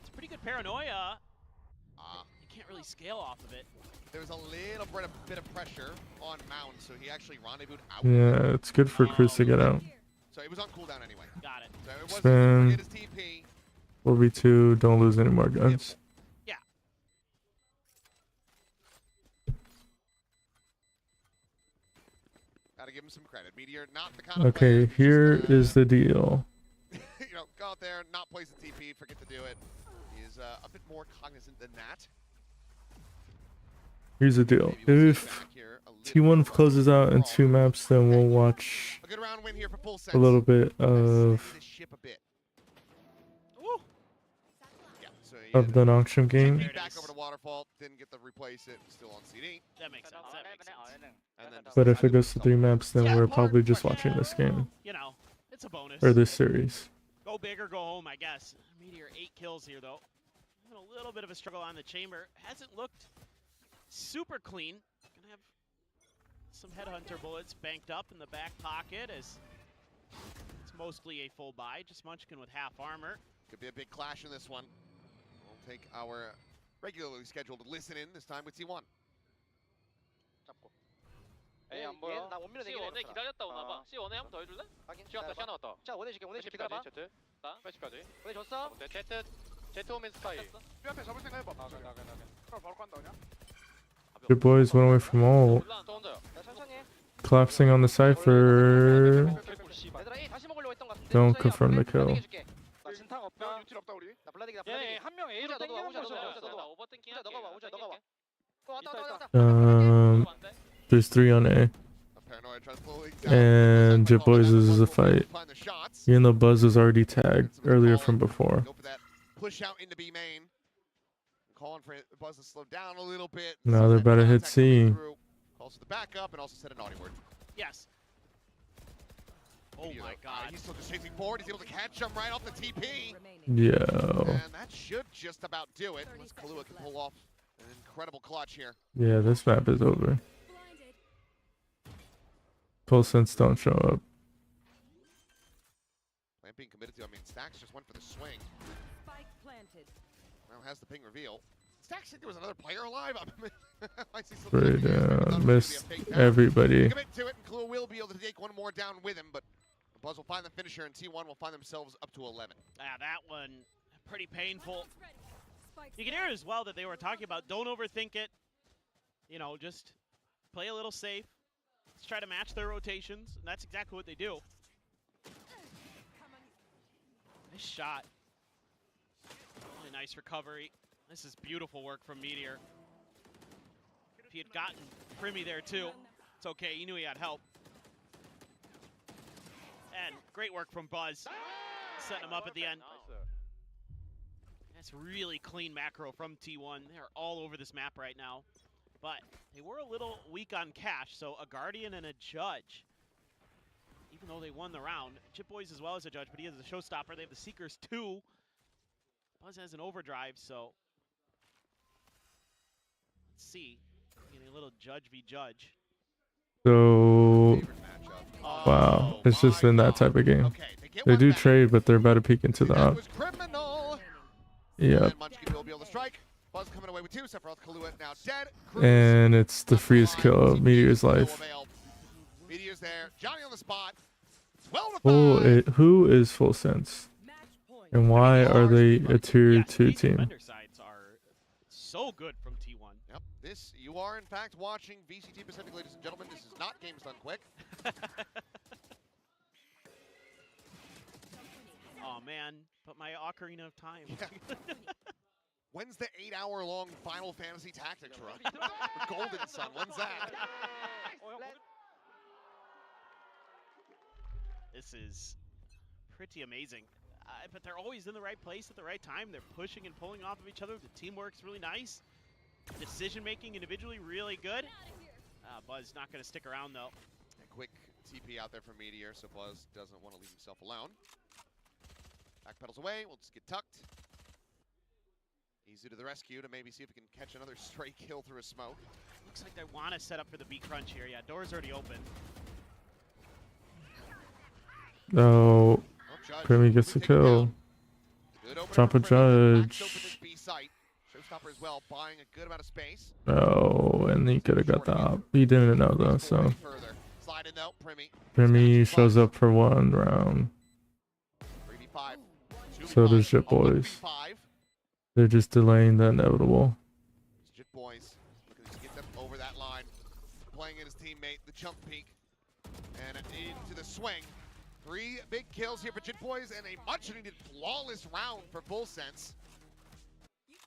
S3: It's pretty good paranoia. You can't really scale off of it.
S2: There was a little bit of pressure on Mound, so he actually rendezvoused out.
S1: Yeah, it's good for Cruz to get out.
S2: So it was on cooldown anyway.
S3: Got it.
S2: So it wasn't
S1: Spin.
S2: hit his TP.
S1: 4v2, don't lose any more guns.
S3: Yeah.
S2: Gotta give him some credit. METEOR, not the kind of
S1: Okay,
S2: player
S1: here
S2: just,
S1: is the deal.
S2: you know, go out there, not place the TP, forget to do it. He is a bit more cognizant than that.
S1: Here's the deal.
S2: Maybe we'll see
S1: If
S2: back here a little
S1: T1
S2: bit
S1: closes out in 2
S2: overall.
S1: maps, then we'll watch
S2: A good round win here for full sense.
S1: a little bit of
S2: This ship a bit.
S3: Ooh.
S2: Yeah, so he
S1: the auction game.
S3: There it
S2: back
S3: is.
S2: over to Waterfall, didn't get to replace it, still on CD.
S3: That makes sense. That makes sense.
S2: And then just
S1: But if it
S2: decided
S1: goes to 3 maps, then
S3: Yeah,
S1: we're
S3: hard
S1: probably just
S3: question.
S1: watching this game.
S3: You know, it's a bonus.
S1: Or this series.
S3: Go big or go home, I guess. METEOR 8 kills here though. Having a little bit of a struggle on the chamber. Hasn't looked super clean. Gonna have some headhunter bullets banked up in the back pocket as it's mostly a full buy. Just Munchkin with half armor.
S2: Could be a big clash in this one. We'll take our regularly scheduled listen in this time with T1.
S10: 에이 안 보여. 나 원민호 내기로 C1에 기다렸다 오나 봐. C1에 한 번 더 해줄래? 확인. 시간 나왔다. 자 원해 줄게. 원해 줄게. 기다려봐. Z. 플래시까지. 원해 줬어. Z 오면 스카이. 앞에 잡을 생각 해봐. 그럼 바로 간다 그냥.
S1: Your boys went away from all.
S10: 또 혼자야. 야 천천히 해.
S1: Collapsing on the cipher.
S10: 얘들아 A 다시 먹으려고 했던 것 같은데.
S1: Don't confirm the kill.
S10: 나 진탕 없다. 유틸 없다 우리. 나 블라디기 나 블라디기. 한명 A로 땡기는 거죠. 나 오버땡킹 할게. 너가 와. 우자 너가 와. 왔다.
S1: There's 3 on A.
S2: Paranoia tries to pull it
S1: And
S2: down.
S1: Jit Boys is a fight.
S2: Find the shots.
S1: Even though Buzz was already tagged earlier from before.
S2: Go for that push out into B main. Calling for Buzz to slow down a little bit.
S1: Now they're about to hit C.
S2: Calls for the backup and also said a naughty word.
S3: Yes. Oh
S2: METEOR,
S3: my god.
S2: he's still just chasing forward. He's able to catch him right off the TP.
S1: Yo.
S2: And that should just about do it. Unless Kahlua can pull off an incredible clutch here.
S1: Yeah, this map is over. Full sense don't show up.
S2: Plan being committed to. I mean, Stacks just went for the swing. Now has the ping reveal. Stacks said there was another player alive. I see some
S1: Right,
S2: thought it was gonna be
S1: missed
S2: a fake down.
S1: everybody.
S2: Commit to it, and Kahlua will be able to take one more down with him, but Buzz will find the finisher, and T1 will find themselves up to 11.
S3: Yeah, that one pretty painful. You can hear as well that they were talking about don't overthink it. You know, just play a little safe. Let's try to match their rotations, and that's exactly what they do. Nice shot. Really nice recovery. This is beautiful work from METEOR. If he had gotten PRIMMIE there too, it's okay. He knew he had help. And great work from Buzz, setting him up at the end. That's really clean macro from T1. They're all over this map right now. But they were a little weak on cash, so a Guardian and a Judge. Even though they won the round. Chip Boys as well as a Judge, but he has a Showstopper. They have the Seekers too. Buzz has an Overdrive, so let's see. Getting a little Judge v Judge.
S1: So,
S2: Oh,
S1: wow, it's just in that type of game.
S2: Okay, get
S1: They
S2: one
S1: do
S2: back.
S1: trade, but they're about to peek into the
S2: That
S1: up.
S2: was criminal.
S1: Yep.
S2: And Munchkin will be able to strike. Buzz coming away with 2. Sephiroth Kahlua now dead. Cruz
S1: And it's the
S2: left
S1: freest
S2: behind.
S1: kill of
S2: TP
S1: METEOR's
S2: will
S1: life.
S2: avail. METEOR's there. Johnny on the spot. 12 to 5.
S1: Who is Full Sense? And why are they a tier
S3: Yeah,
S1: 2
S3: these
S1: team?
S3: defender sides are so good from T1.
S2: Yep, this, you are in fact watching VCT Pacific, ladies and gentlemen. This is not Games Done Quick.
S3: Oh man, but my Ocarina of Time.
S2: When's the 8-hour-long Final Fantasy Tactics run? For Golden Sun, when's that?
S3: This is pretty amazing. But they're always in the right place at the right time. They're pushing and pulling off of each other. The teamwork's really nice. Decision making individually really good. Buzz not going to stick around though.
S2: A quick TP out there from METEOR, so Buzz doesn't want to leave himself alone. Backpedals away, we'll just get tucked. Easy to the rescue to maybe see if we can catch another stray kill through a smoke.
S3: Looks like they want to set up for the B crunch here. Yeah, door's already open.
S1: No.
S2: Judge,
S1: PRIMMIE gets a
S2: take it down.
S1: kill.
S2: Good opener
S1: Drop
S2: for
S1: a
S2: PRIMMIE. Max
S1: Judge.
S2: open this B site. Showstopper as well, buying a good amount of space.
S1: No, and he could have got the op. He didn't know though, so.
S2: Further. Slide in though, PRIMMIE.
S1: PRIMMIE shows up for 1 round.
S2: 3v5.
S1: So does Jit Boys. They're just delaying the inevitable.
S2: Jit Boys looking to get them over that line. Playing in his teammate, the jump peek. And into the swing. 3 big kills here for Jit Boys and a much needed flawless round for Full Sense.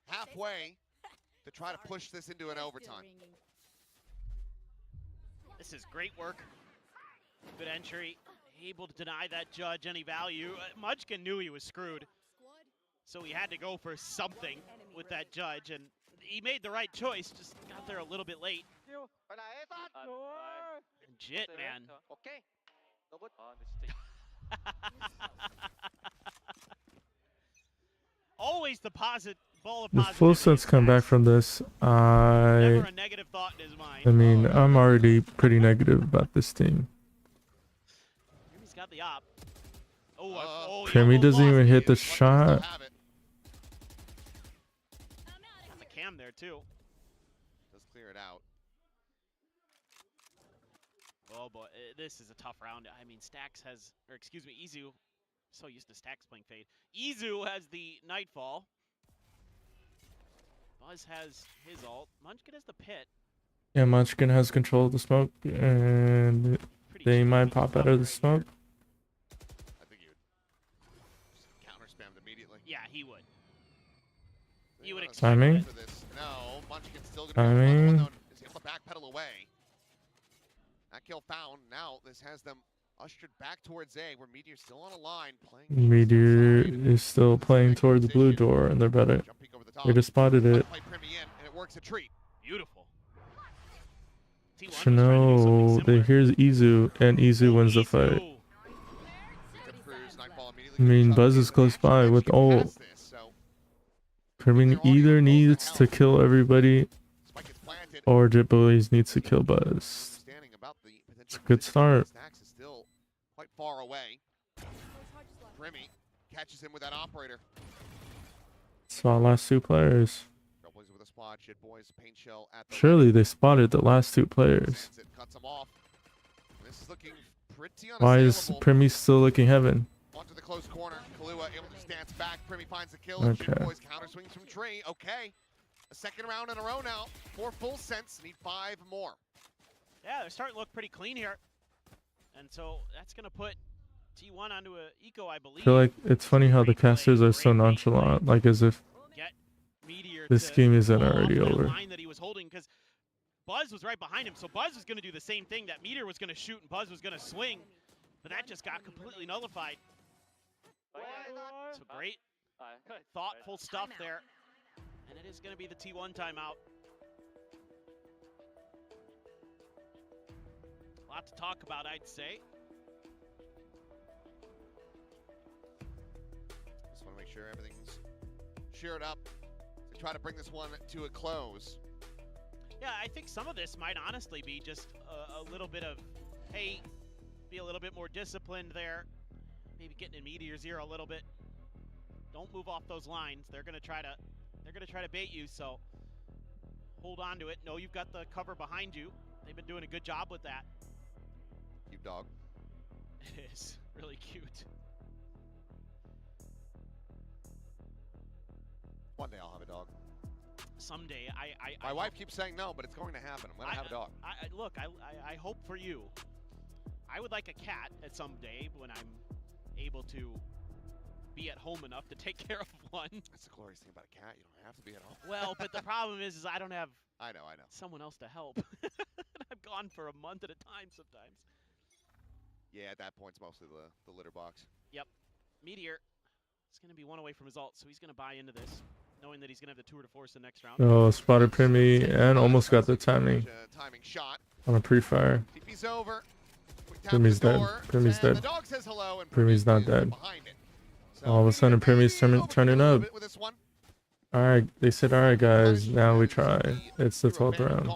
S2: Halfway to try to push this into an overtime.
S3: This is great work. Good entry. Able to deny that Judge any value. Munchkin knew he was screwed. So he had to go for something with that Judge, and he made the right choice, just got there a little bit late. And Jit, man. Always the ball of
S1: If
S3: positive.
S1: Full Sense come back from this,
S3: Never a negative thought in his mind.
S1: I mean, I'm already pretty negative about this team.
S3: He's got the op. Oh,
S1: PRIMMIE doesn't even hit the shot.
S2: Have it.
S3: Got the cam there too.
S2: Does clear it out.
S3: Oh boy, this is a tough round. I mean, Stax has, or excuse me, Izu. So used to Stax playing Fade. Izu has the Nightfall. Buzz has his ult. Munchkin has the Pit.
S1: Yeah, Munchkin has control of the smoke, and
S3: Pretty
S1: they
S3: cheap
S1: might
S3: with
S1: pop
S3: the
S1: out of the
S3: stuff right
S1: smoke.
S2: I think he would just counter spammed immediately.
S3: here. Yeah, he would. You would expect
S1: Timing?
S3: that.
S2: For this. No, Munchkin's still gonna
S1: Timing?
S2: be able to is able to backpedal away. That kill found. Now this has them ushered back towards A, where METEOR's still on a line playing.
S1: METEOR is still playing towards the blue door, and they're better.
S2: Jumping over the top.
S1: They just spotted it.
S2: Play PRIMMIE in, and it works a treat.
S3: Beautiful. T1 was
S1: So
S3: trying to do something
S1: no,
S3: similar.
S1: here's Izu, and Izu wins the fight.
S3: Izu.
S2: Good cruise, Nightfall
S1: I
S2: immediately
S1: mean,
S2: gets
S1: Buzz
S2: up.
S1: is close by with
S2: Get
S1: ult.
S2: past this, so
S1: PRIMMIE either needs to kill everybody,
S2: Spike gets planted.
S1: or Jit Boys needs to kill Buzz.
S2: Understanding about the
S1: It's a
S2: potential
S1: good
S2: position,
S1: start.
S2: Stax is still quite far away. PRIMMIE catches him with that operator.
S1: Saw last 2 players.
S2: Trailblazer with a spot. Jit Boys paint shell at the
S1: Surely they spotted the last 2 players.
S2: Sends it, cuts him off. This is looking pretty
S1: Why is
S2: unassailable.
S1: PRIMMIE still looking heaven?
S2: Onto the close corner. Kahlua able to Dogs dance back. Primmie finds the kill. And
S1: Okay.
S2: Boys counter swings from Tree. Okay. A second round in a row now. 4 full cents. Need 5 more.
S3: Yeah, they're starting to look pretty clean here. And so that's going to put T1 onto a eco, I believe.
S1: I feel like it's funny how the casters are so nonchalant, like as if
S3: Get METEOR
S1: this
S3: to
S1: game isn't
S3: pull off
S1: already
S3: that
S1: over.
S3: line that he was holding, because Buzz was right behind him, so Buzz was going to do the same thing. That METEOR was going to shoot and Buzz was going to swing, but that just got completely nullified. So great, thoughtful stuff there, and it is going to be the T1 timeout. A lot to talk about, I'd say.
S2: Just want to make sure everything's cheered up to try to bring this one to a close.
S3: Yeah, I think some of this might honestly be just a little bit of, hey, be a little bit more disciplined there. Maybe getting in METEOR's ear a little bit. Don't move off those lines. They're gonna try to bait you, so hold on to it. Know you've got the cover behind you. They've been doing a good job with that.
S2: Cute dog.
S3: It is really cute.
S2: One day I'll have a dog.
S3: Someday, I
S2: My wife keeps saying no, but it's going to happen. I'm gonna have a dog.
S3: Look, I hope for you. I would like a cat at some day when I'm able to be at home enough to take care of one.
S2: That's the glorious thing about a cat. You don't have to be at home.
S3: Well, but the problem is I don't have
S2: I know.
S3: someone else to help. I'm gone for a month at a time sometimes.
S2: Yeah, at that point, it's mostly the litter box.
S3: Yep. METEOR is going to be 1 away from his ult, so he's going to buy into this, knowing that he's going to have the tour de force the next round.
S1: Oh, spotted PRIMMIE and almost got the timing
S2: Timing shot.
S1: on a pre-fire.
S2: TP's over.
S1: PRIMMIE's dead. PRIMMIE's dead.
S2: The dog says hello, and
S1: PRIMMIE's not
S2: is
S1: dead.
S2: behind it. So
S1: All of a sudden, PRIMMIE's turning up.
S2: with this one.
S1: Alright, they said, alright guys, now we try. It's the 12th round.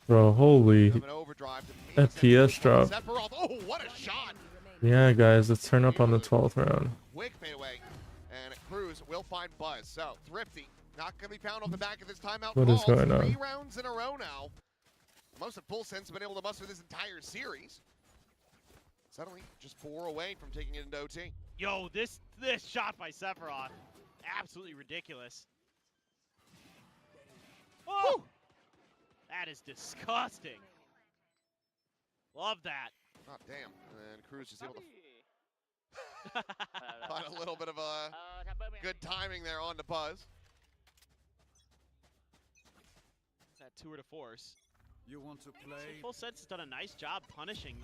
S1: Bro, holy FPS drop.
S2: Sephiroth. Oh, what a shot!
S1: Yeah, guys, let's turn up on the 12th round.
S2: Quick fadeaway, and Cruz will find Buzz. So Thrifty not gonna be found on the back of this timeout.
S1: What is going on?
S2: 3 rounds in a row now. Most of Full Sense have been able to muster this entire series. Suddenly, just 4 away from taking it into OT.
S3: Yo, this shot by Sephiroth, absolutely ridiculous. Oh, that is disgusting. Love that.
S2: Oh, damn. And Cruz is able to find a little bit of a good timing there on the Buzz.
S3: That tour de force.
S11: You want to
S3: So
S11: play?
S3: Full Sense has done a nice job punishing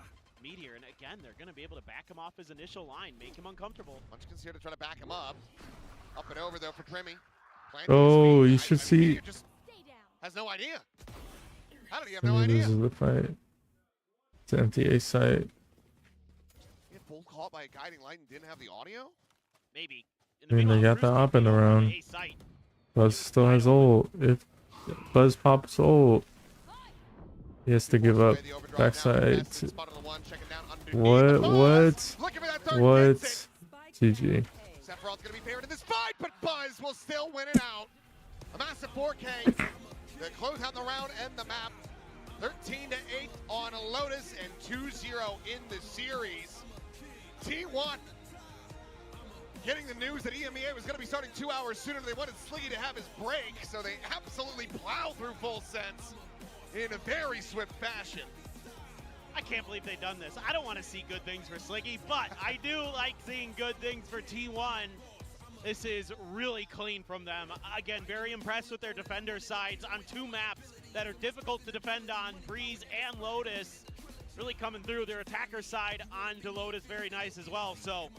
S3: METEOR, and again, they're going to be able to back him off his initial line, make him uncomfortable.
S2: Munchkin's here to try to back him up. Up and over, though, for PRIMMIE.
S1: Oh, you should see.
S2: METEOR just has no idea. How did he have
S1: PRIMMIE
S2: no idea?
S1: loses the fight. It's an empty A site.
S2: He had full caught by a guiding light and didn't have the audio?
S3: Maybe.
S1: I mean, they got the op in the round. Buzz still has ult. If Buzz pops ult, he has to give up backside. What? GG.
S2: Sephiroth's gonna be favored in this fight, but Buzz will still win it out. A massive 4K to close out the round and the map. 13-8 on Lotus and 2-0 in the series. T1 getting the news that EMEA was going to be starting 2 hours sooner. They wanted Sliggy to have his break, so they absolutely plow through Full Sense in a very swift fashion.
S3: I can't believe they've done this. I don't want to see good things for Sliggy, but I do like seeing good things for T1. This is really clean from them. Again, very impressed with their defender sides on 2 maps that are difficult to defend on, Breeze and Lotus. Really coming through. Their attacker side onto Lotus, very nice as well. So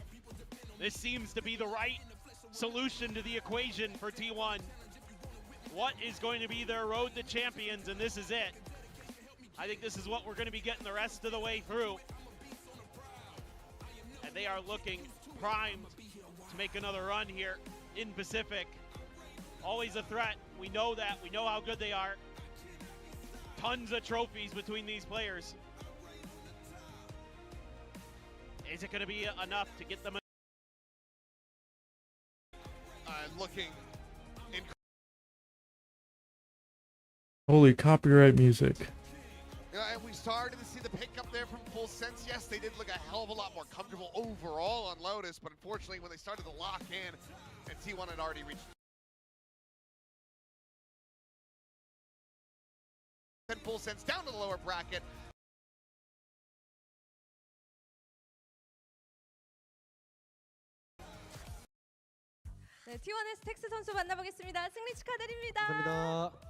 S3: this seems to be the right solution to the equation for T1. What is going to be their road to champions, and this is it. I think this is what we're going to be getting the rest of the way through. And they are looking primed to make another run here in Pacific. Always a threat. We know that. We know how good they are. Tons of trophies between these players. Is it going to be enough to get them?
S2: Looking
S1: Holy copyright music.
S2: And we started to see the pickup there from Full Sense. Yes, they did look a hell of a lot more comfortable overall on Lotus, but unfortunately when they started to lock in, and T1 had already reached Full Sense down to the lower bracket.
S4: 네, T1의 스택스 선수 만나보겠습니다. 승리 축하드립니다.
S11: 감사합니다.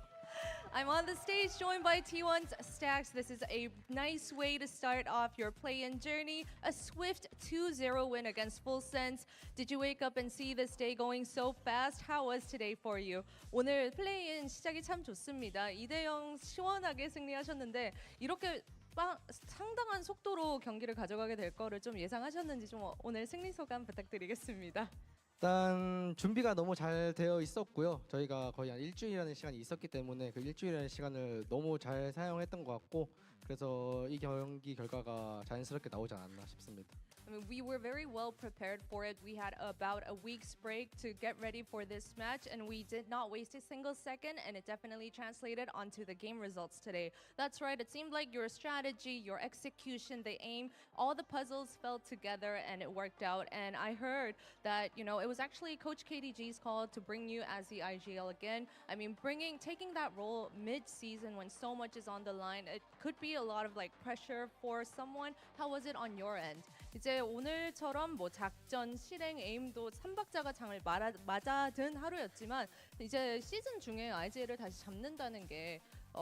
S4: I'm on the stage joined by T1's Stacks. This is a nice way to start off your play-in journey. A swift 2-0 win against Full Sense. Did you wake up and see this day going so fast? How was today for you? 오늘 플레이-인 시작이 참 좋습니다. 2대0 시원하게 승리하셨는데 이렇게 상당한 속도로 경기를 가져가게 될 거를 좀 예상하셨는지 좀 오늘 승리 소감 부탁드리겠습니다.
S11: 일단 준비가 너무 잘 되어 있었고요. 저희가 거의 한 일주일이라는 시간이 있었기 때문에 그 일주일이라는 시간을 너무 잘 사용했던 것 같고 그래서 이 경기 결과가 자연스럽게 나오지 않았나 싶습니다.
S4: I mean, we were very well prepared for it. We had about a week's break to get ready for this match, and we did not waste a single second, and it definitely translated onto the game results today. That's right, it seemed like your strategy, your execution, the aim, all the puzzles fell together and it worked out. And I heard that, you know, it was actually Coach KDG's call to bring you as the IGL again. I mean, taking that role mid-season when so much is on the line, it could be a lot of like pressure for someone. How was it on your end? 이제 오늘처럼 뭐 작전, 실행, 에임도 3박자가 장을 맞아든 하루였지만 이제 시즌 중에 IGL을 다시 잡는다는 게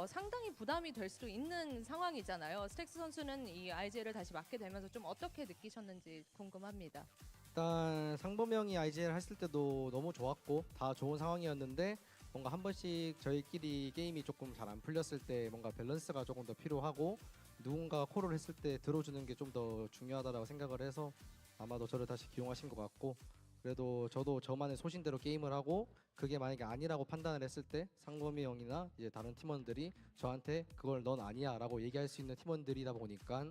S4: 상당히 부담이 될 수도 있는 상황이잖아요. 스택스 선수는 이 IGL을 다시 맡게 되면서 좀 어떻게 느끼셨는지 궁금합니다.
S11: 일단 상범형이 IGL 했을 때도 너무 좋았고 다 좋은 상황이었는데 뭔가 한 번씩 저희끼리 게임이 조금 잘 안 풀렸을 때 뭔가 밸런스가 조금 더 필요하고 누군가 콜을 했을 때 들어주는 게 좀 더 중요하다고 생각을 해서 아마도 저를 다시 기용하신 것 같고 그래도 저도 저만의 소신대로 게임을 하고 그게 만약에 아니라고 판단을 했을 때 상범이 형이나 이제 다른 팀원들이 저한테 그걸 넌 아니야 라고 얘기할 수 있는 팀원들이다 보니까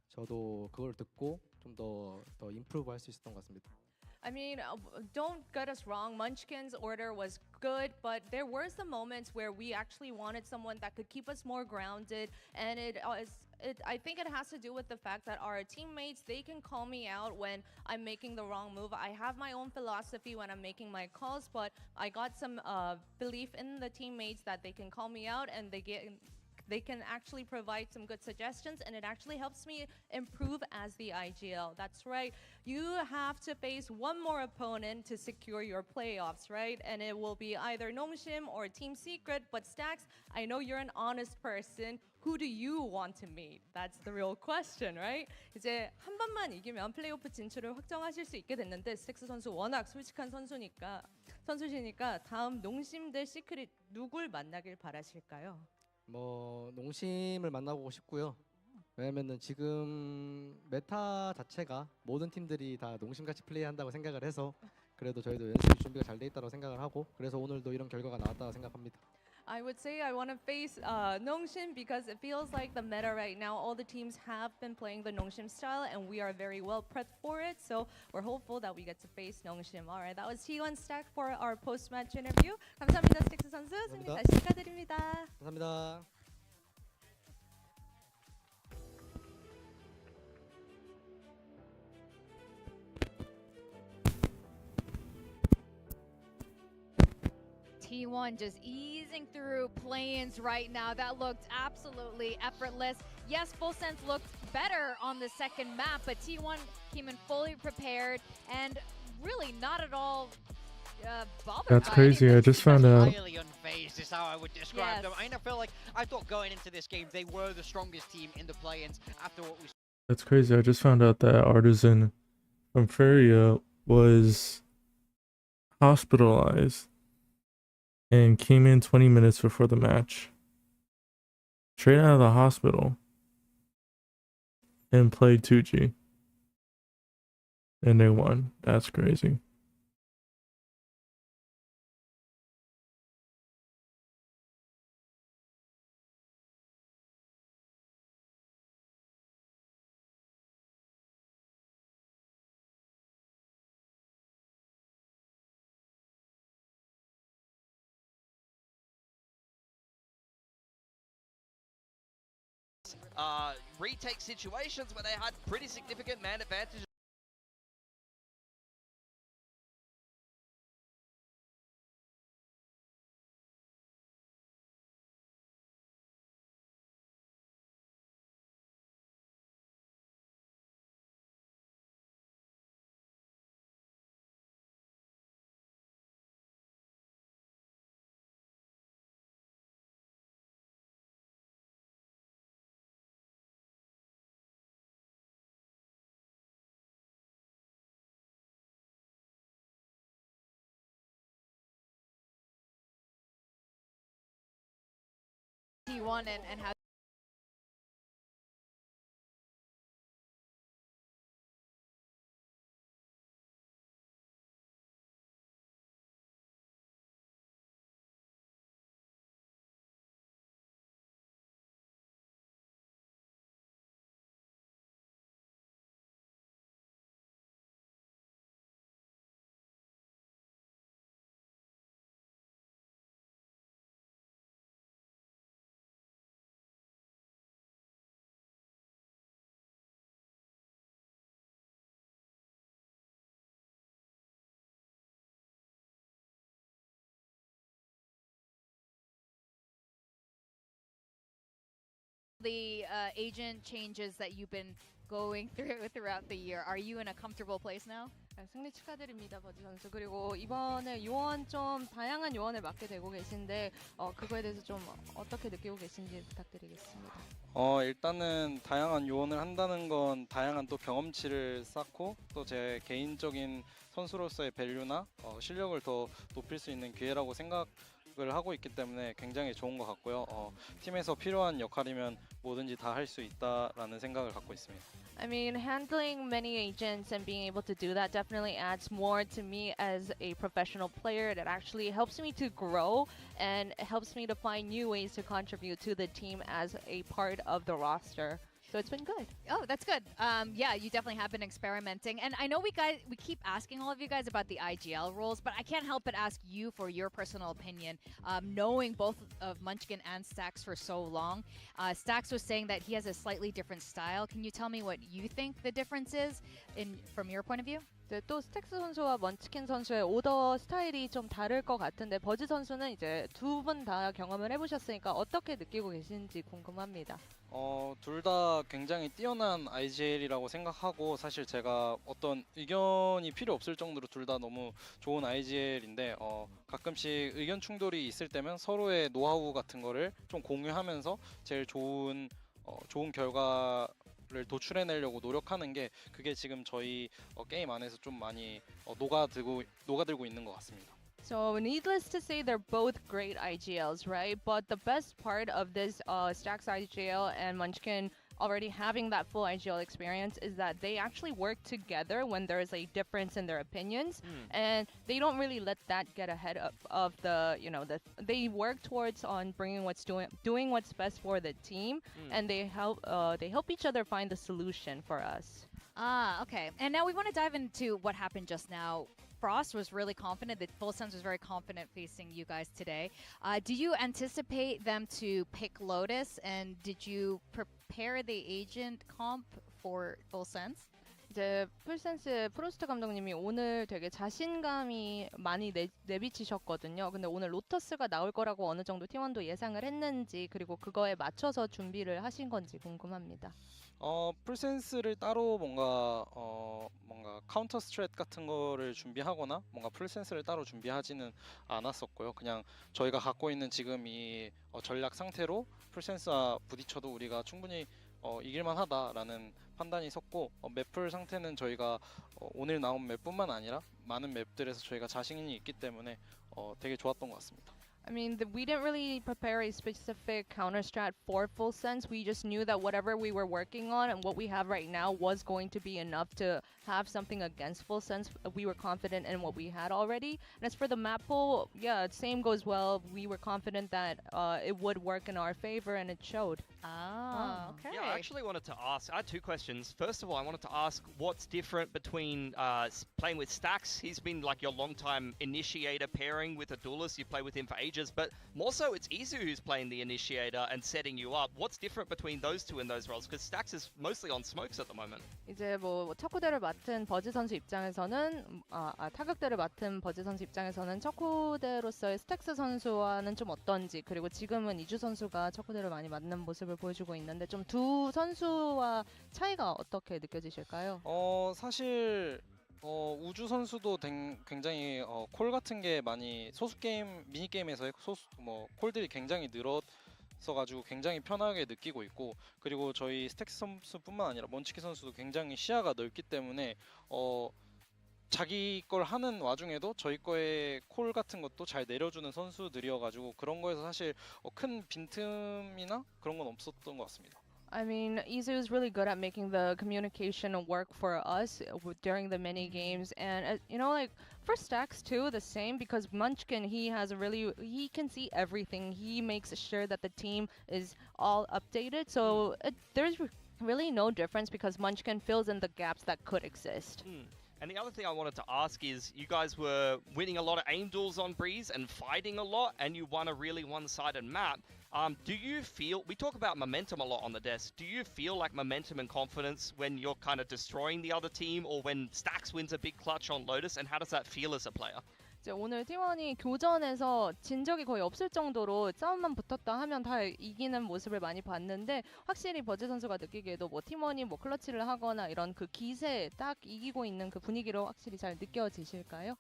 S11: 저도 그걸 듣고 좀 더 임프루브 할 수 있었던 것 같습니다.
S4: I mean, don't get us wrong, Munchkin's order was good, but there were some moments where we actually wanted someone that could keep us more grounded, and I think it has to do with the fact that our teammates, they can call me out when I'm making the wrong move. I have my own philosophy when I'm making my calls, but I got some belief in the teammates that they can call me out and they can actually provide some good suggestions, and it actually helps me improve as the IGL. That's right. You have to face one more opponent to secure your playoffs, right? And it will be either Nomshim or Team Secret, but Stacks, I know you're an honest person. Who do you want to meet? That's the real question, right? 이제 한 번만 이기면 플레이오프 진출을 확정하실 수 있게 됐는데 스택스 선수 워낙 솔직한 선수시니까 다음 농심 대 시크릿 누굴 만나길 바라실까요?
S11: 뭐 농심을 만나보고 싶고요. 왜냐면은 지금 메타 자체가 모든 팀들이 다 농심같이 플레이한다고 생각을 해서 그래도 저희도 연습 준비가 잘 돼 있다고 생각을 하고 그래서 오늘도 이런 결과가 나왔다고 생각합니다.
S4: I would say I want to face Nongshim because it feels like the meta right now. All the teams have been playing the Nongshim style, and we are very well prepped for it. So we're hopeful that we get to face Nongshim. All right, that was T1 Stack for our post-match interview. 감사합니다, 스틱스 선수. 승리 다시 축하드립니다.
S11: 감사합니다.
S6: T1 just easing through play-ins right now. That looked absolutely effortless. Yes, Full Sense looked better on the second map, but T1 came in fully prepared and really not at all bothered.
S1: That's
S6: by
S1: crazy.
S6: any
S1: I
S6: of
S1: just found out.
S7: Highly unfazed is how I would describe them. I feel like I thought going into this game they were the strongest team in the play-ins after what we.
S1: That's crazy. I just found out that Artisan from Feria was hospitalized and came in 20 minutes before the match. Straight out of the hospital. And played 2G. And they won. That's crazy.
S8: retake situations where they had pretty significant man advantages.
S6: T1 and how the agent changes that you've been going through throughout the year. Are you in a comfortable place now?
S4: 네, 승리 축하드립니다, 버즈 선수. 그리고 이번에 요원 좀 다양한 요원을 맡게 되고 계신데 그거에 대해서 좀 어떻게 느끼고 계신지 부탁드리겠습니다.
S12: 일단은 다양한 요원을 한다는 건 다양한 또 경험치를 쌓고 또 제 개인적인 선수로서의 밸류나 실력을 더 높일 수 있는 기회라고 생각을 하고 있기 때문에 굉장히 좋은 것 같고요. 팀에서 필요한 역할이면 뭐든지 다 할 수 있다라는 생각을 갖고 있습니다.
S4: I mean, handling many agents and being able to do that definitely adds more to me as a professional player. It actually helps me to grow and it helps me to find new ways to contribute to the team as a part of the roster. So it's been good.
S6: Oh, that's good. Yeah, you definitely have been experimenting. And I know we keep asking all of you guys about the IGL rules, but I can't help but ask you for your personal opinion. Knowing both of Munchkin and Stax for so long, Stax was saying that he has a slightly different style. Can you tell me what you think the difference is from your point of view?
S4: 네, 또 스택스 선수와 먼치킨 선수의 오더 스타일이 좀 다를 것 같은데 버즈 선수는 이제 두 분 다 경험을 해보셨으니까 어떻게 느끼고 계신지 궁금합니다.
S12: 둘 다 굉장히 뛰어난 IGL이라고 생각하고 사실 제가 어떤 의견이 필요 없을 정도로 둘 다 너무 좋은 IGL인데 가끔씩 의견 충돌이 있을 때면 서로의 노하우 같은 거를 좀 공유하면서 제일 좋은 결과를 도출해내려고 노력하는 게 그게 지금 저희 게임 안에서 좀 많이 녹아들고 있는 것 같습니다.
S4: So needless to say, they're both great IGLs, right? But the best part of this Stax IGL and Munchkin already having that full IGL experience is that they actually work together when there's a difference in their opinions, and they don't really let that get ahead of the, you know, they work towards on bringing doing what's best for the team, and they help each other find the solution for us.
S6: Okay. And now we want to dive into what happened just now. Frost was really confident. The Full Sense was very confident facing you guys today. Do you anticipate them to pick Lotus? And did you prepare the agent comp for Full Sense?
S4: 이제 풀센스 프로스트 감독님이 오늘 되게 자신감이 많이 내비치셨거든요. 근데 오늘 로터스가 나올 거라고 어느 정도 팀원도 예상을 했는지 그리고 그거에 맞춰서 준비를 하신 건지 궁금합니다.
S12: 풀센스를 따로 뭔가 카운터 스트랫 같은 거를 준비하거나 뭔가 풀센스를 따로 준비하지는 않았었고요. 그냥 저희가 갖고 있는 지금 이 전략 상태로 풀센스와 부딪혀도 우리가 충분히 이길만 하다라는 판단이 섰고 맵풀 상태는 저희가 오늘 나온 맵뿐만 아니라 많은 맵들에서 저희가 자신이 있기 때문에 되게 좋았던 것 같습니다.
S4: I mean, we didn't really prepare a specific counter strat for Full Sense. We just knew that whatever we were working on and what we have right now was going to be enough to have something against Full Sense. We were confident in what we had already. And as for the map pool, yeah, same goes well. We were confident that it would work in our favor, and it showed.
S6: Okay.
S8: Yeah, I actually wanted to ask, I had two questions. First of all, I wanted to ask what's different between playing with Stax. He's been like your long-time initiator pairing with a duelist. You play with him for ages. stages, but more so it's Izu who's playing the initiator and setting you up. What's different between those two in those roles? Because Stax is mostly on smokes at the moment.
S4: 이제 뭐 척후대를 맡은 버즈 선수 입장에서는 타격대를 맡은 버즈 선수 입장에서는 척후대로서의 스택스 선수와는 좀 어떤지, 그리고 지금은 이주 선수가 척후대를 많이 맡는 모습을 보여주고 있는데 좀 두 선수와 차이가 어떻게 느껴지실까요?
S12: 사실 우주 선수도 굉장히 콜 같은 게 많이 소수 게임 미니 게임에서의 콜들이 굉장히 늘었어가지고 굉장히 편하게 느끼고 있고, 그리고 저희 스택스 선수뿐만 아니라 먼치키 선수도 굉장히 시야가 넓기 때문에 자기 걸 하는 와중에도 저희 거에 콜 같은 것도 잘 내려주는 선수들이어가지고 그런 거에서 사실 큰 빈틈이나 그런 건 없었던 것 같습니다.
S4: I mean, Izu is really good at making the communication work for us during the mini games, and you know, like for Stax too, the same, because Munchkin, he can see everything. He makes sure that the team is all updated, so there's really no difference because Munchkin fills in the gaps that could exist.
S8: And the other thing I wanted to ask is, you guys were winning a lot of aim duels on Breeze and fighting a lot, and you won a really one-sided map. Do you feel, we talk about momentum a lot on the desk, do you feel like momentum and confidence when you're kind of destroying the other team, or when Stax wins a big clutch on Lotus, and how does that feel as a player?
S4: 이제 오늘 T1이 교전에서 진 적이 거의 없을 정도로 싸움만 붙었다 하면 다 이기는 모습을 많이 봤는데, 확실히 버즈 선수가 느끼기에도 뭐 T1이 뭐 클러치를 하거나 이런 그 기세 딱 이기고 있는 그 분위기로 확실히 잘 느껴지실까요?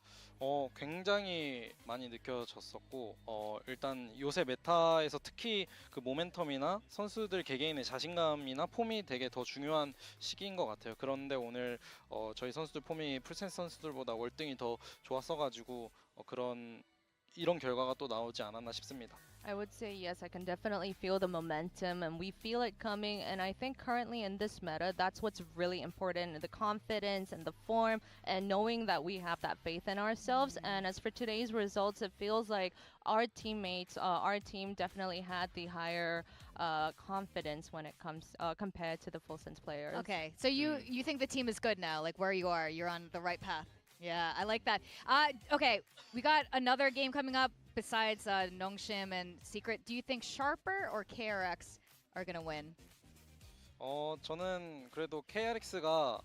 S12: 굉장히 많이 느껴졌었고, 일단 요새 메타에서 특히 그 모멘텀이나 선수들 개개인의 자신감이나 폼이 되게 더 중요한 시기인 것 같아요. 그런데 오늘 저희 선수들 폼이 풀센스 선수들보다 월등히 더 좋았어가지고 이런 결과가 또 나오지 않았나 싶습니다.
S4: I would say yes, I can definitely feel the momentum and we feel it coming, and I think currently in this meta, that's what's really important, the confidence and the form and knowing that we have that faith in ourselves. And as for today's results, it feels like our teammates, our team definitely had the higher confidence when it comes compared to the Full Sense players.
S6: Okay, so you think the team is good now, like where you are, you're on the right path. Yeah, I like that. Okay, we got another game coming up besides Nongshim and Secret. Do you think Sharper or KRX are gonna win?
S12: 저는 그래도 KRX가,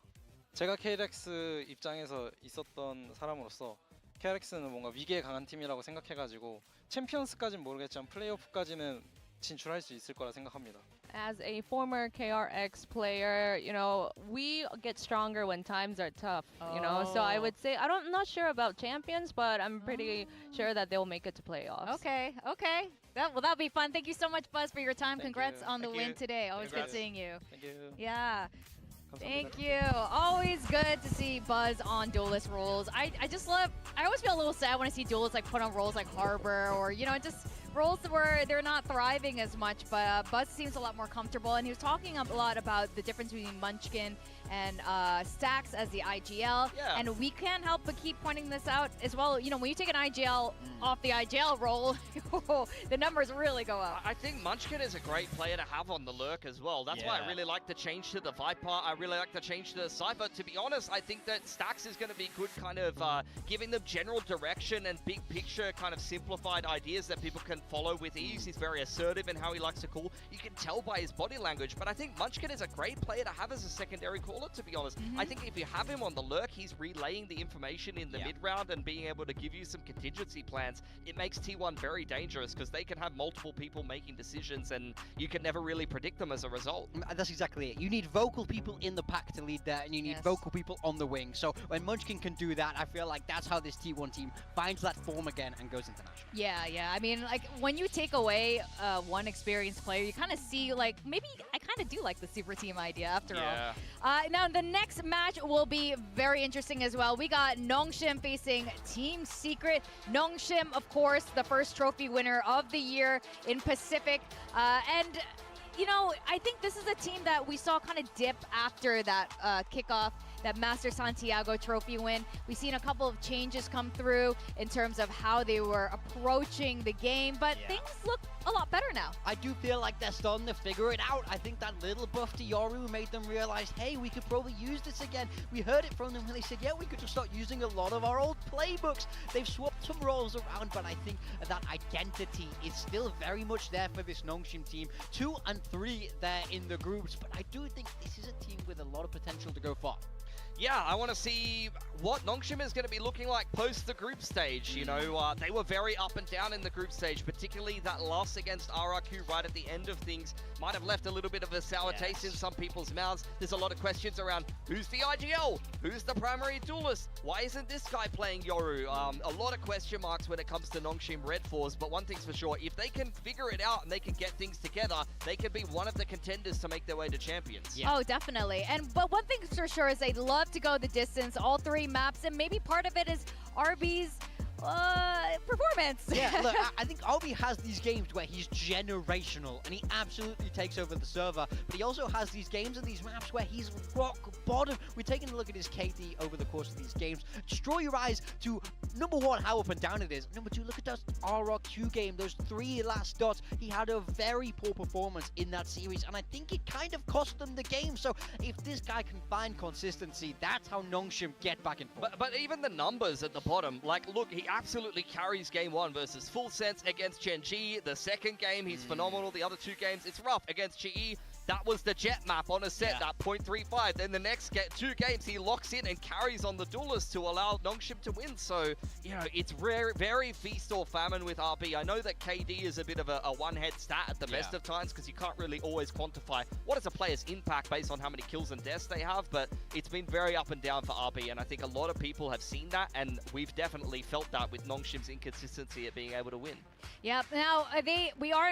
S12: 제가 KRX 입장에서 있었던 사람으로서 KRX는 뭔가 위기에 강한 팀이라고 생각해가지고 챔피언스까지는 모르겠지만 플레이오프까지는 진출할 수 있을 거라 생각합니다.
S4: As a former KRX player, you know, we get stronger when times are tough, you know, so I would say, I'm not sure about champions, but I'm pretty sure that they'll make it to playoffs.
S6: Okay. That'll be fun. Thank you so much, Buzz, for your time. Congrats on the win
S8: you.
S6: today. Always
S8: Congrats.
S6: good seeing you.
S12: Thank you.
S6: Yeah. Thank you. Always good to see Buzz on duelist roles. I always feel a little sad when I see duelists like put on roles like Harbor, or, you know, just roles where they're not thriving as much, but Buzz seems a lot more comfortable, and he was talking a lot about the difference between Munchkin and Stax as the IGL, and we can't help but keep pointing this out as well. You know, when you take an IGL off the IGL role, the numbers really go up.
S8: I think Munchkin is a great player to have on the lurk as well. That's why I really like the change to the Viper. I really like the change to the Cypher. To be honest, I think that Stax is going to be good, kind of giving them general direction and big picture kind of simplified ideas that people can follow with ease. He's very assertive in how he likes to call. You can tell by his body language, but I think Munchkin is a great player to have as a secondary caller, to be honest. I think if you have him on the lurk, he's relaying the information in the mid-round and being able to give you some contingency plans. It makes T1 very dangerous because they can have multiple people making decisions and you can never really predict them as a result.
S7: That's exactly it. You need vocal people in the pack to lead there, and you need vocal people on the wing. So when Munchkin can do that, I feel like that's how this T1 team finds that form again and goes international.
S6: Yeah. I mean, like, when you take away one experienced player, you kind of see, like, maybe I kind of do like the super team idea after all. Now, the next match will be very interesting as well. We got Nongshim facing Team Secret. Nongshim, of course, the first trophy winner of the year in Pacific. And, you know, I think this is a team that we saw kind of dip after that kickoff. that Master Santiago trophy win. We've seen a couple of changes come through in terms of how they were approaching the game, but things look a lot better now.
S7: I do feel like they're starting to figure it out. I think that little buff to Yoru made them realize, hey, we could probably use this again. We heard it from them when they said, yeah, we could just start using a lot of our old playbooks. They've swapped some roles around, but I think that identity is still very much there for this Nongshim team. 2 and 3 there in the groups, but I do think this is a team with a lot of potential to go far.
S8: Yeah, I want to see what Nongshim is going to be looking like post the group stage. You know, they were very up and down in the group stage, particularly that loss against RRQ right at the end of things might have left a little bit of a sour taste in some people's mouths. There's a lot of questions around who's the IGL? Who's the primary duelist? Why isn't this guy playing Yoru? A lot of question marks when it comes to Nongshim Red Force, but one thing's for sure, if they can figure it out and they can get things together, they can be one of the contenders to make their way to champions.
S6: Yeah. Oh, definitely. But one thing's for sure is they'd love to go the distance, all 3 maps, and maybe part of it is RB's performance.
S7: Yeah, look, I think RB has these games where he's generational and he absolutely takes over the server, but he also has these games and these maps where he's rock bottom. We're taking a look at his KD over the course of these games. Just draw your eyes to, number 1, how up and down it is. Number 2, look at that RRQ game, those 3 last dots. He had a very poor performance in that series, and I think it kind of cost them the game. So if this guy can find consistency, that's how Nongshim get back and forth.
S8: But even the numbers at the bottom, like, look, he absolutely carries game 1 versus Full Sense against Genji. The second game, he's phenomenal. The other 2 games, it's rough against GE. That was the jet map on a set, that 0.35. Then the next 2 games, he locks in and carries on the duelist to allow Nongshim to win. So, you know, it's very feast or famine with RB. I know that KD is a bit of a one-head stat at the best of times because you can't really always quantify what is a player's impact based on how many kills and deaths they have, but it's been very up and down for RB, and I think a lot of people have seen that, and we've definitely felt that with Nongshim's inconsistency at being able to win.
S6: Yep. Now, we are